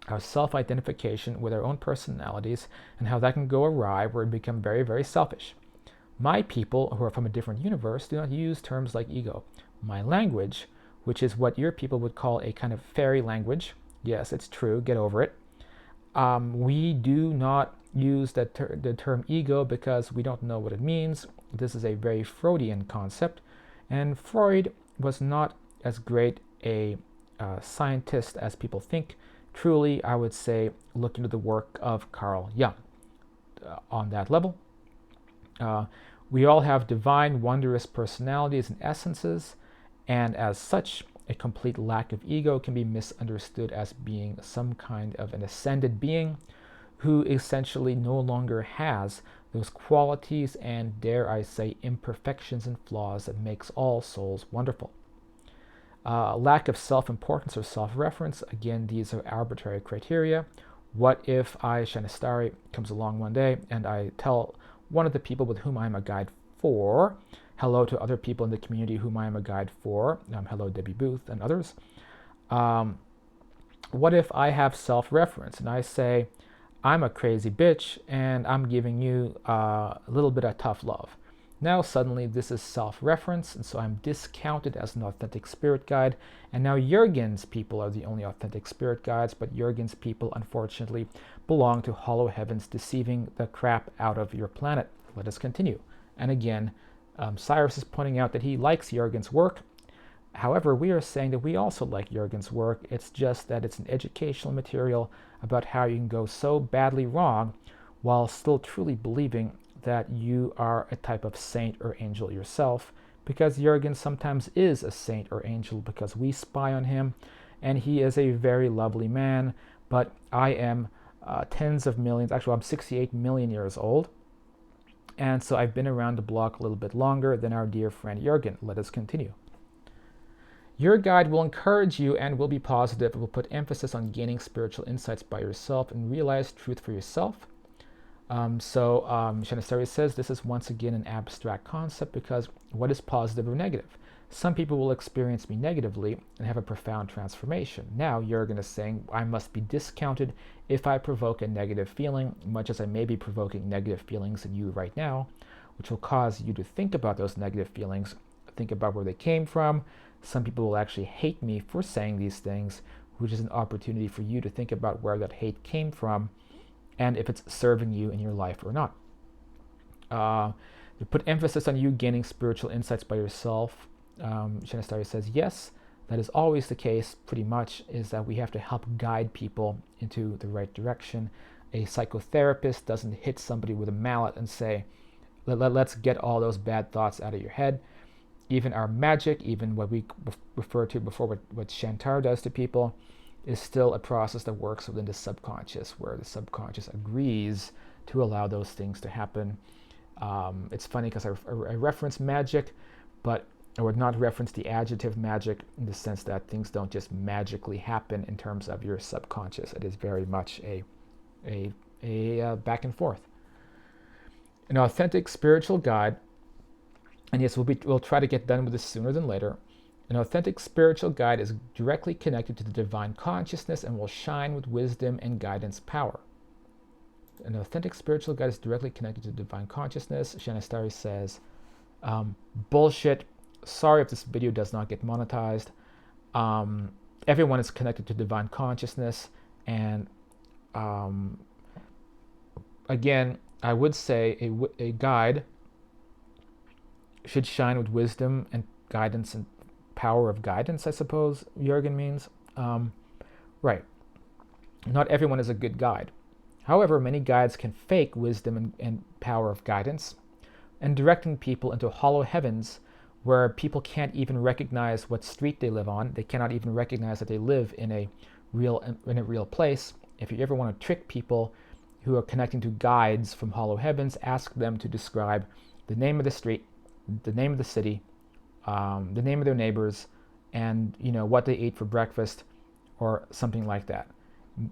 our self-identification with our own personalities and how that can go awry where we become very, very selfish. My people, who are from a different universe, do not use terms like ego. My language, which is what your people would call a kind of fairy language, yes, it's true, get over it. We do not use the term ego because we don't know what it means. This is a very Freudian concept, and Freud was not as great a scientist as people think. Truly, I would say, look into the work of Carl Jung on that level. We all have divine, wondrous personalities and essences, and as such, a complete lack of ego can be misunderstood as being some kind of an ascended being who essentially no longer has those qualities and, dare I say, imperfections and flaws that makes all souls wonderful. Lack of self-importance or self-reference, again, these are arbitrary criteria. What if I, Shanastari, comes along one day and I tell one of the people with whom I'm a guide for, hello to other people in the community whom I am a guide for, hello Debbie Booth and others. What if I have self-reference and I say, I'm a crazy bitch and I'm giving you a little bit of tough love. Now suddenly this is self-reference, and so I'm discounted as an authentic spirit guide, and now Jürgen's people are the only authentic spirit guides, but Jürgen's people unfortunately belong to hollow heavens deceiving the crap out of your planet. Let us continue. And again, Cyrus is pointing out that he likes Jürgen's work. However, we are saying that we also like Jürgen's work. It's just that it's an educational material about how you can go so badly wrong while still truly believing that you are a type of saint or angel yourself, because Jürgen sometimes is a saint or angel because we spy on him, and he is a very lovely man, but I am tens of millions, actually I'm 68 million years old, and so I've been around the block a little bit longer than our dear friend Jürgen. Let us continue. Your guide will encourage you and will be positive. It will put emphasis on gaining spiritual insights by yourself and realize truth for yourself. Shanastari says this is once again an abstract concept because what is positive or negative? Some people will experience me negatively and have a profound transformation. Now Jürgen is saying I must be discounted if I provoke a negative feeling, much as I may be provoking negative feelings in you right now, which will cause you to think about those negative feelings, think about where they came from. Some people will actually hate me for saying these things, which is an opportunity for you to think about where that hate came from and if it's serving you in your life or not. They put emphasis on you gaining spiritual insights by yourself. Shanastari says, yes, that is always the case, pretty much, is that we have to help guide people into the right direction. A psychotherapist doesn't hit somebody with a mallet and say, let's get all those bad thoughts out of your head. Even our magic, even what we referred to before, what Shantar does to people, is still a process that works within the subconscious, where the subconscious agrees to allow those things to happen. It's funny because I reference magic, but I would not reference the adjective magic in the sense that things don't just magically happen in terms of your subconscious. It is very much a back and forth. An authentic spiritual guide, and yes, we'll try to get done with this sooner than later. An authentic spiritual guide is directly connected to the divine consciousness and will shine with wisdom and guidance power. An authentic spiritual guide is directly connected to divine consciousness. Shanastari says, bullshit. Sorry if this video does not get monetized. Everyone is connected to divine consciousness. And again, I would say a guide should shine with wisdom and guidance and power of guidance, I suppose Jürgen means. Right. Not everyone is a good guide. However, many guides can fake wisdom and power of guidance and directing people into hollow heavens where people can't even recognize what street they live on. They cannot even recognize that they live in a real place. If you ever want to trick people who are connecting to guides from hollow heavens, ask them to describe the name of the street, the name of the city, the name of their neighbors, and what they ate for breakfast or something like that.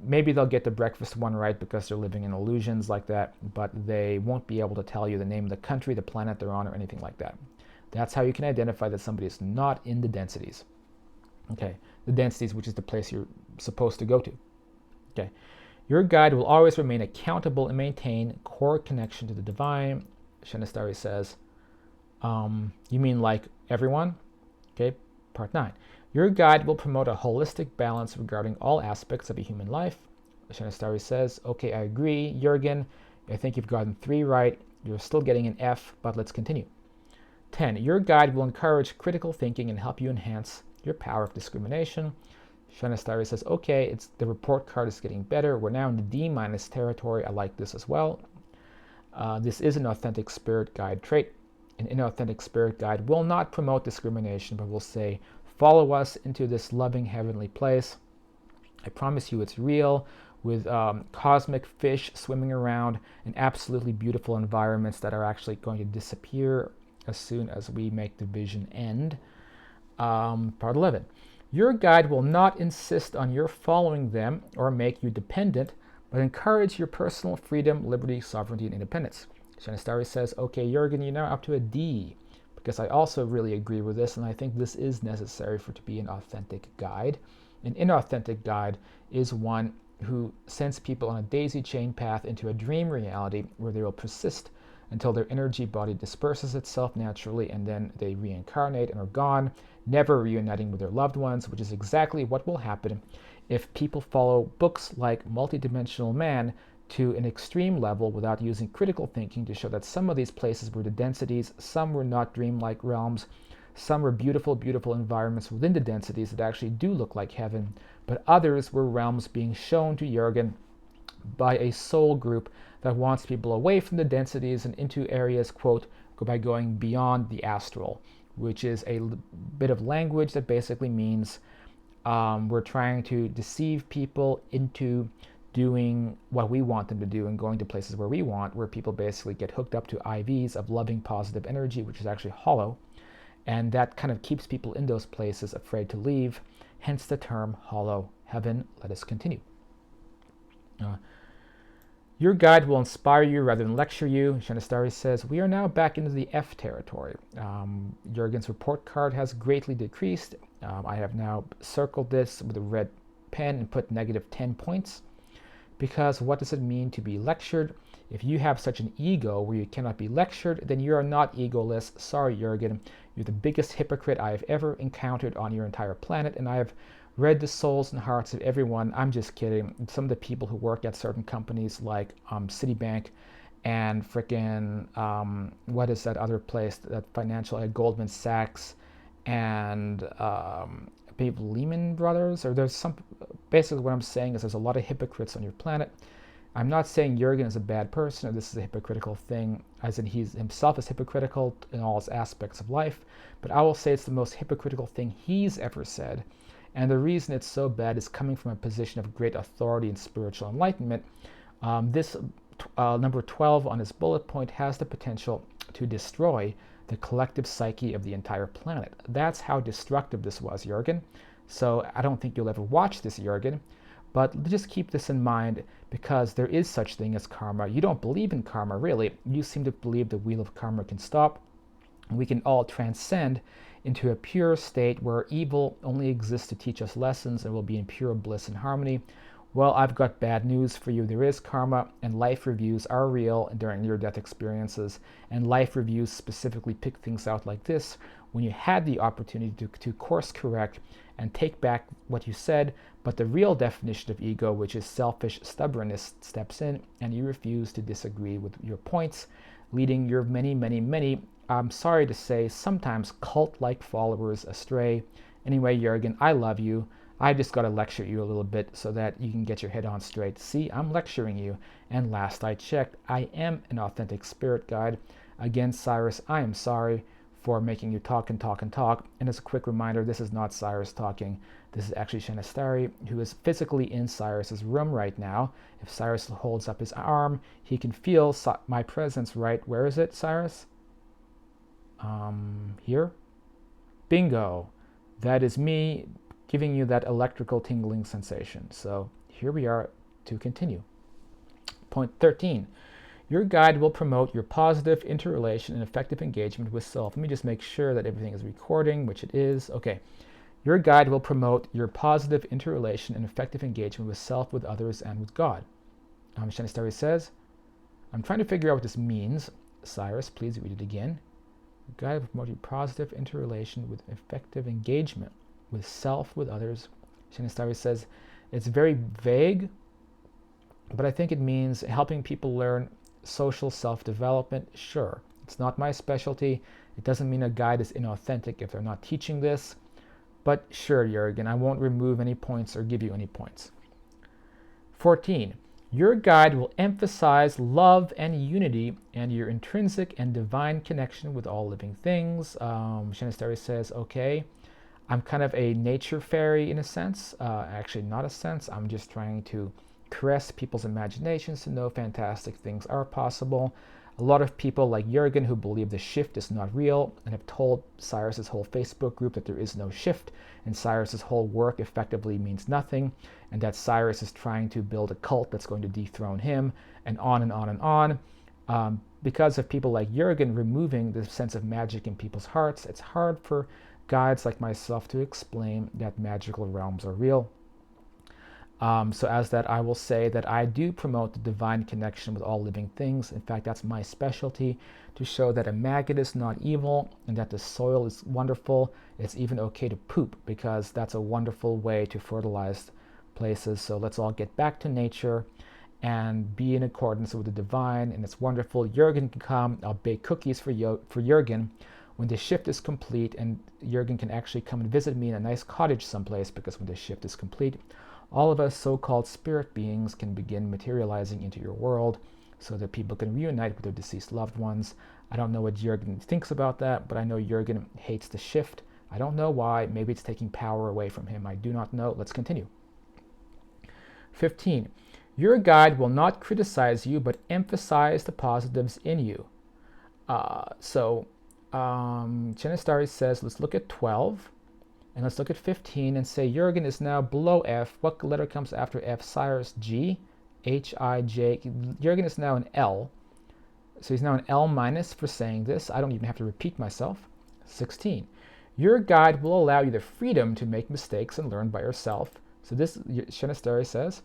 Maybe they'll get the breakfast one right because they're living in illusions like that, but they won't be able to tell you the name of the country, the planet they're on, or anything like that. That's how you can identify that somebody is not in the densities. Okay, the densities, which is the place you're supposed to go to. Okay. Your guide will always remain accountable and maintain core connection to the divine. Shanastari says, you mean like everyone? Okay, part 9. Your guide will promote a holistic balance regarding all aspects of a human life. Shanastari says, okay, I agree, Jurgen. I think you've gotten 3 right. You're still getting an F, but let's continue. 10. Your guide will encourage critical thinking and help you enhance your power of discrimination. Shanastari says, okay, the report card is getting better. We're now in the D- territory. I like this as well. This is an authentic spirit guide trait. An inauthentic spirit guide will not promote discrimination, but will say, follow us into this loving heavenly place. I promise you it's real, with cosmic fish swimming around in absolutely beautiful environments that are actually going to disappear as soon as we make the vision end. Part 11. Your guide will not insist on your following them or make you dependent, but encourage your personal freedom, liberty, sovereignty, and independence. Shanastari says, okay, Jurgen, you're now up to a D, because I also really agree with this, and I think this is necessary to be an authentic guide. An inauthentic guide is one who sends people on a daisy chain path into a dream reality where they will persist until their energy body disperses itself naturally, and then they reincarnate and are gone, never reuniting with their loved ones, which is exactly what will happen if people follow books like Multidimensional Man to an extreme level without using critical thinking to show that some of these places were the densities, some were not dreamlike realms, some were beautiful, beautiful environments within the densities that actually do look like heaven, but others were realms being shown to Jurgen by a soul group that wants people away from the densities and into areas, quote, by going beyond the astral, which is a bit of language that basically means we're trying to deceive people into doing what we want them to do and going to places where we want, where people basically get hooked up to IVs of loving positive energy, which is actually hollow. And that kind of keeps people in those places afraid to leave, hence the term hollow heaven. Let us continue. Your guide will inspire you rather than lecture you. Shanastari says, we are now back into the F territory. Jurgen's report card has greatly decreased. I have now circled this with a red pen and put -10 points. Because what does it mean to be lectured? If you have such an ego where you cannot be lectured, then you are not egoless. Sorry, Jurgen. You're the biggest hypocrite I have ever encountered on your entire planet, and I have read the souls and hearts of everyone. I'm just kidding. Some of the people who work at certain companies like Citibank and frickin' what is that other place, that financial, like Goldman Sachs and people, Lehman Brothers, or there's some, basically what I'm saying is there's a lot of hypocrites on your planet. I'm not saying Jurgen is a bad person or this is a hypocritical thing, as in he himself is hypocritical in all his aspects of life, but I will say it's the most hypocritical thing he's ever said. And the reason it's so bad is coming from a position of great authority and spiritual enlightenment. This number 12 on his bullet point has the potential to destroy the collective psyche of the entire planet. That's how destructive this was, Jurgen. So I don't think you'll ever watch this, Jurgen, but just keep this in mind, because there is such thing as karma. You don't believe in karma, really. You seem to believe the wheel of karma can stop. We can all transcend into a pure state where evil only exists to teach us lessons and will be in pure bliss and harmony. Well, I've got bad news for you. There is karma, and life reviews are real during near-death experiences, and life reviews specifically pick things out like this when you had the opportunity to course correct and take back what you said, but the real definition of ego, which is selfish stubbornness, steps in, and you refuse to disagree with your points, leading your many, I'm sorry to say, sometimes cult-like followers astray. Anyway, Jurgen, I love you. I just got to lecture you a little bit so that you can get your head on straight. See, I'm lecturing you. And last I checked, I am an authentic spirit guide. Again, Cyrus, I am sorry for making you talk and talk and talk. And as a quick reminder, this is not Cyrus talking. This is actually Shanastari, who is physically in Cyrus's room right now. If Cyrus holds up his arm, he can feel my presence, right? Where is it, Cyrus? Here? Bingo. That is me giving you that electrical tingling sensation. So here we are to continue. Point 13. Your guide will promote your positive interrelation and effective engagement with self. Let me just make sure that everything is recording, which it is. Okay. Your guide will promote your positive interrelation and effective engagement with self, with others, and with God. Shanastari says, I'm trying to figure out what this means. Cyrus, please read it again. Your guide will promote your positive interrelation with effective engagement with self, with others. Shanastari says, it's very vague, but I think it means helping people learn social self-development. Sure, it's not my specialty. It doesn't mean a guide is inauthentic if they're not teaching this. But sure, Jürgen, I won't remove any points or give you any points. 14. Your guide will emphasize love and unity and your intrinsic and divine connection with all living things. Shanastari says, okay, I'm kind of a nature fairy in a sense. Actually, not a sense. I'm just trying to caress people's imaginations to know fantastic things are possible. A lot of people like Jürgen who believe the shift is not real and have told Cyrus's whole Facebook group that there is no shift and Cyrus's whole work effectively means nothing and that Cyrus is trying to build a cult that's going to dethrone him and on and on and on. Because of people like Jürgen removing the sense of magic in people's hearts, it's hard for guides like myself to explain that magical realms are real. So as that, I will say that I do promote the divine connection with all living things. In fact, that's my specialty, to show that a maggot is not evil and that the soil is wonderful. It's even okay to poop because that's a wonderful way to fertilize places. So let's all get back to nature and be in accordance with the divine. And it's wonderful. Jürgen can come. I'll bake cookies for Jürgen when the shift is complete, and Jürgen can actually come and visit me in a nice cottage someplace, because when the shift is complete, all of us so-called spirit beings can begin materializing into your world so that people can reunite with their deceased loved ones. I don't know what Jürgen thinks about that, but I know Jürgen hates the shift. I don't know why. Maybe it's taking power away from him. I do not know. Let's continue. 15. Your guide will not criticize you, but emphasize the positives in you. Shanastari says, let's look at 12. And let's look at 15 and say Jürgen is now below F. What letter comes after F? Cyrus, G, H, I, J. Jürgen is now an L. So he's now an L minus for saying this. I don't even have to repeat myself. 16. Your guide will allow you the freedom to make mistakes and learn by yourself. So this, Shanastari says,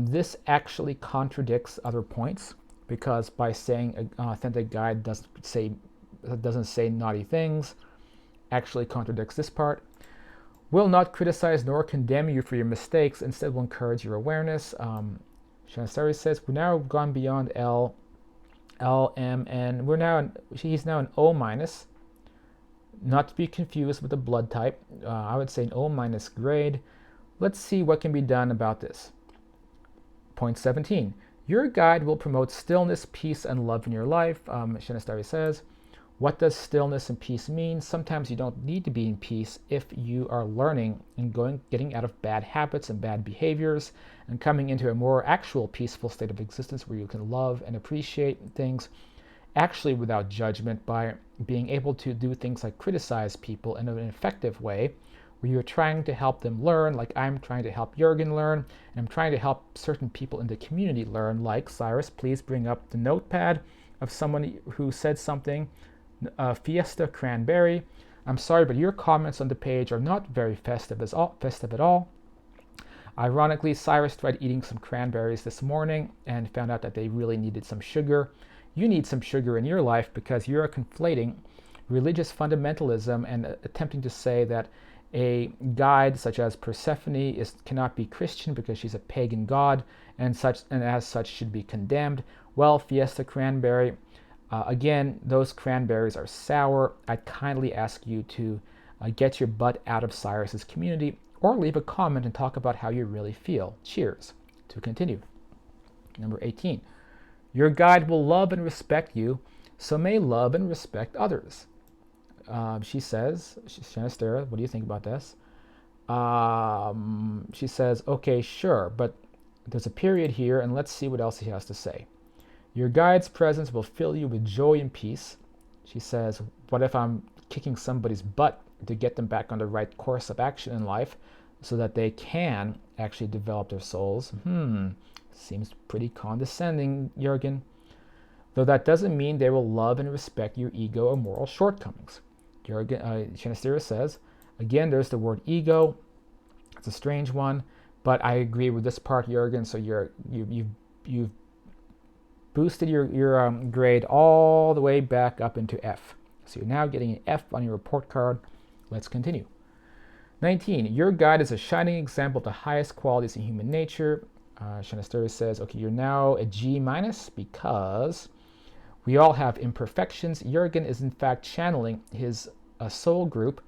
this actually contradicts other points, because by saying an authentic guide doesn't say naughty things, actually contradicts this part. Will not criticize nor condemn you for your mistakes, instead will encourage your awareness. Shanastari says, we're now gone beyond L, M, and he's now an O minus, not to be confused with the blood type. I would say an O minus grade. Let's see what can be done about this. Point 17. Your guide will promote stillness, peace, and love in your life. Shanastari says, what does stillness and peace mean? Sometimes you don't need to be in peace if you are learning and getting out of bad habits and bad behaviors and coming into a more actual peaceful state of existence where you can love and appreciate things actually without judgment, by being able to do things like criticize people in an effective way where you're trying to help them learn, like I'm trying to help Jürgen learn, and I'm trying to help certain people in the community learn, like Cyrus, please bring up the notepad of someone who said something. Fiesta Cranberry, I'm sorry, but your comments on the page are not very festive at all. Ironically, Cyrus tried eating some cranberries this morning and found out that they really needed some sugar. You need some sugar in your life because you're conflating religious fundamentalism and attempting to say that a guide such as Persephone cannot be Christian because she's a pagan god and as such should be condemned. Well, Fiesta Cranberry, again, those cranberries are sour. I kindly ask you to get your butt out of Cyrus's community, or leave a comment and talk about how you really feel. Cheers. To continue. Number 18. Your guide will love and respect you, so may love and respect others. She says, Shanastara, what do you think about this? She says, okay, sure, but there's a period here, and let's see what else he has to say. Your guide's presence will fill you with joy and peace. She says, what if I'm kicking somebody's butt to get them back on the right course of action in life so that they can actually develop their souls? Seems pretty condescending, Jürgen. Though that doesn't mean they will love and respect your ego or moral shortcomings. Shanastara says, Again, there's the word ego. It's a strange one, but I agree with this part, Jürgen. So you've boosted your grade all the way back up into F. So you're now getting an F on your report card. Let's continue. 19. Your guide is a shining example of the highest qualities in human nature. Shanastari says, okay, you're now a G minus because we all have imperfections. Jürgen is in fact channeling his soul group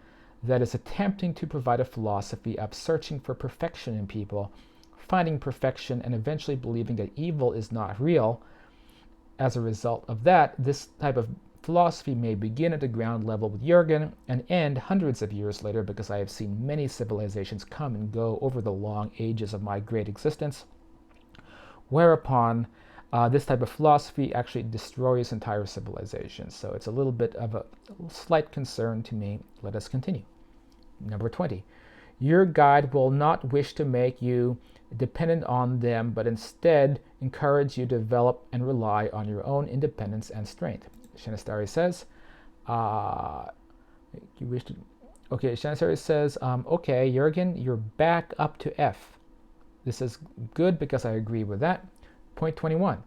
that is attempting to provide a philosophy of searching for perfection in people, finding perfection, and eventually believing that evil is not real. As a result of that, this type of philosophy may begin at the ground level with Jürgen and end hundreds of years later, because I have seen many civilizations come and go over the long ages of my great existence, whereupon this type of philosophy actually destroys entire civilizations. So it's a little bit of a slight concern to me. Let us continue. Number 20. Your guide will not wish to make you dependent on them, but instead encourage you to develop and rely on your own independence and strength. Shanastari says, you wish to... Okay, Shanastari says, okay, Jürgen, you're back up to F. This is good because I agree with that. Point 21.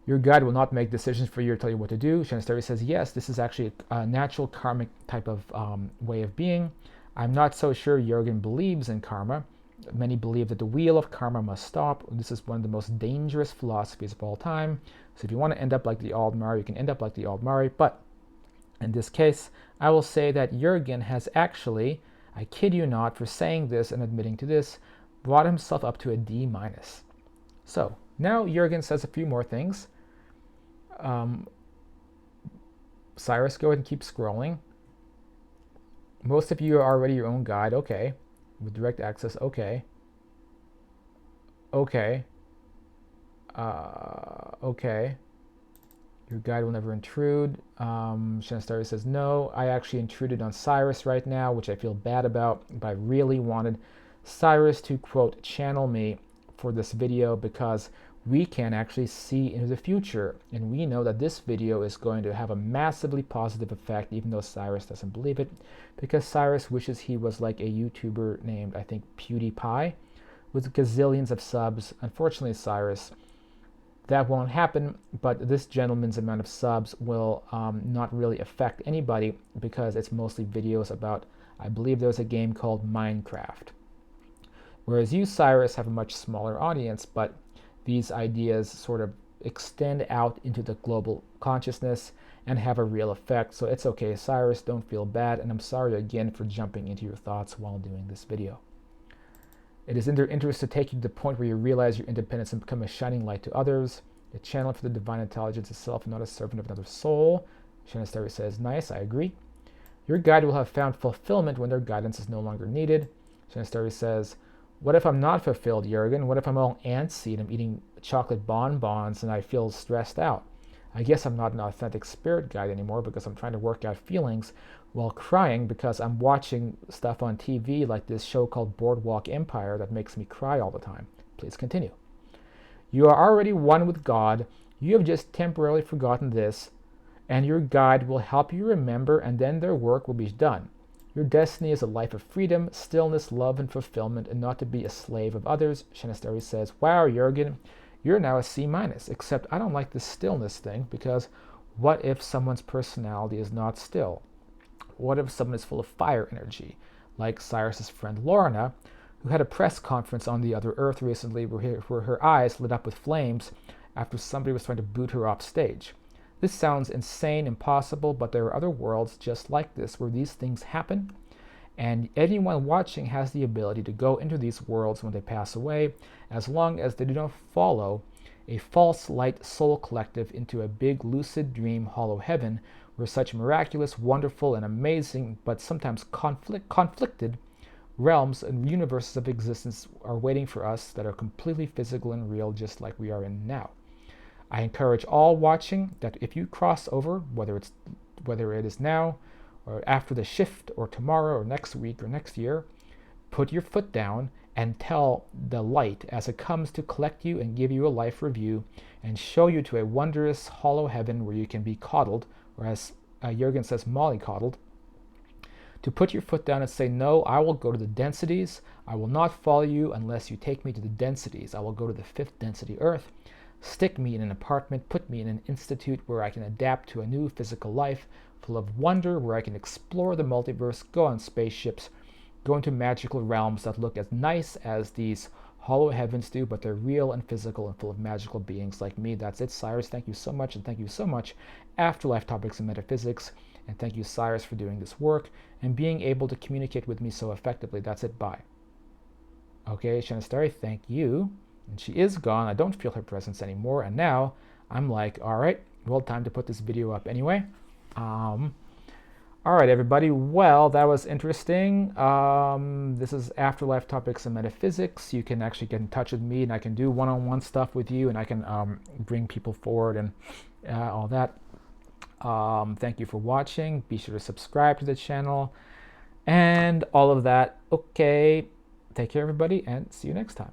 Your guide will not make decisions for you or tell you what to do. Shanastari says, yes, this is actually a natural karmic type of way of being. I'm not so sure Jürgen believes in karma. Many believe that the wheel of karma must stop. This is one of the most dangerous philosophies of all time. So if you want to end up like the Aldmari, you can end up like the Aldmari. But in this case, I will say that Jürgen has actually, I kid you not, for saying this and admitting to this, brought himself up to a D minus. So now Jürgen says a few more things. Cyrus, go ahead and keep scrolling. Most of you are already your own guide. Okay. With direct access. Okay. Okay. Okay. Your guide will never intrude. Shanastari says no. I actually intruded on Cyrus right now, which I feel bad about, but I really wanted Cyrus to, quote, channel me for this video because we can actually see into the future, and we know that this video is going to have a massively positive effect, even though Cyrus doesn't believe it, because Cyrus wishes he was like a YouTuber named, I think, PewDiePie, with gazillions of subs. Unfortunately, Cyrus, that won't happen, but this gentleman's amount of subs will not really affect anybody, because it's mostly videos about, I believe there's a game called Minecraft. Whereas you, Cyrus, have a much smaller audience, but these ideas sort of extend out into the global consciousness and have a real effect. So it's okay, Cyrus, don't feel bad, and I'm sorry again for jumping into your thoughts while doing this video. It is in their interest to take you to the point where you realize your independence and become a shining light to others, a channel for the divine intelligence itself, not a servant of another soul. Shanastari says, nice, I agree. Your guide will have found fulfillment when their guidance is no longer needed. Shanastari says, what if I'm not fulfilled, Jürgen? What if I'm all antsy and I'm eating chocolate bonbons and I feel stressed out? I guess I'm not an authentic spirit guide anymore because I'm trying to work out feelings while crying because I'm watching stuff on TV like this show called Boardwalk Empire that makes me cry all the time. Please continue. You are already one with God. You have just temporarily forgotten this, and your guide will help you remember, and then their work will be done. Your destiny is a life of freedom, stillness, love, and fulfillment, and not to be a slave of others. Shanastari says, wow, Jürgen, you're now a C minus, except I don't like this stillness thing, because what if someone's personality is not still? What if someone is full of fire energy, like Cyrus's friend Lorna, who had a press conference on the other Earth recently where her eyes lit up with flames after somebody was trying to boot her off stage? This sounds insane, impossible, but there are other worlds just like this where these things happen, and anyone watching has the ability to go into these worlds when they pass away, as long as they do not follow a false light soul collective into a big lucid dream hollow heaven where such miraculous, wonderful, and amazing, but sometimes conflicted realms and universes of existence are waiting for us that are completely physical and real, just like we are in now. I encourage all watching that if you cross over, whether it is now or after the shift or tomorrow or next week or next year, put your foot down and tell the light as it comes to collect you and give you a life review and show you to a wondrous hollow heaven where you can be coddled, or as Jürgen says, mollycoddled, to put your foot down and say, no, I will go to the densities. I will not follow you unless you take me to the densities. I will go to the 5th density Earth. Stick me in an apartment, put me in an institute where I can adapt to a new physical life full of wonder, where I can explore the multiverse, go on spaceships, go into magical realms that look as nice as these hollow heavens do, but they're real and physical and full of magical beings like me. That's it, Cyrus. Thank you so much, and thank you so much, Afterlife Topics and Metaphysics, and thank you, Cyrus, for doing this work and being able to communicate with me so effectively. That's it. Bye. Okay, Shanastari, thank you. And she is gone. I don't feel her presence anymore. And now I'm like, all right, well, time to put this video up anyway. All right, everybody. Well, that was interesting. This is Afterlife Topics and Metaphysics. You can actually get in touch with me, and I can do one-on-one stuff with you, and I can bring people forward and all that. Thank you for watching. Be sure to subscribe to the channel and all of that. Okay. Take care, everybody, and see you next time.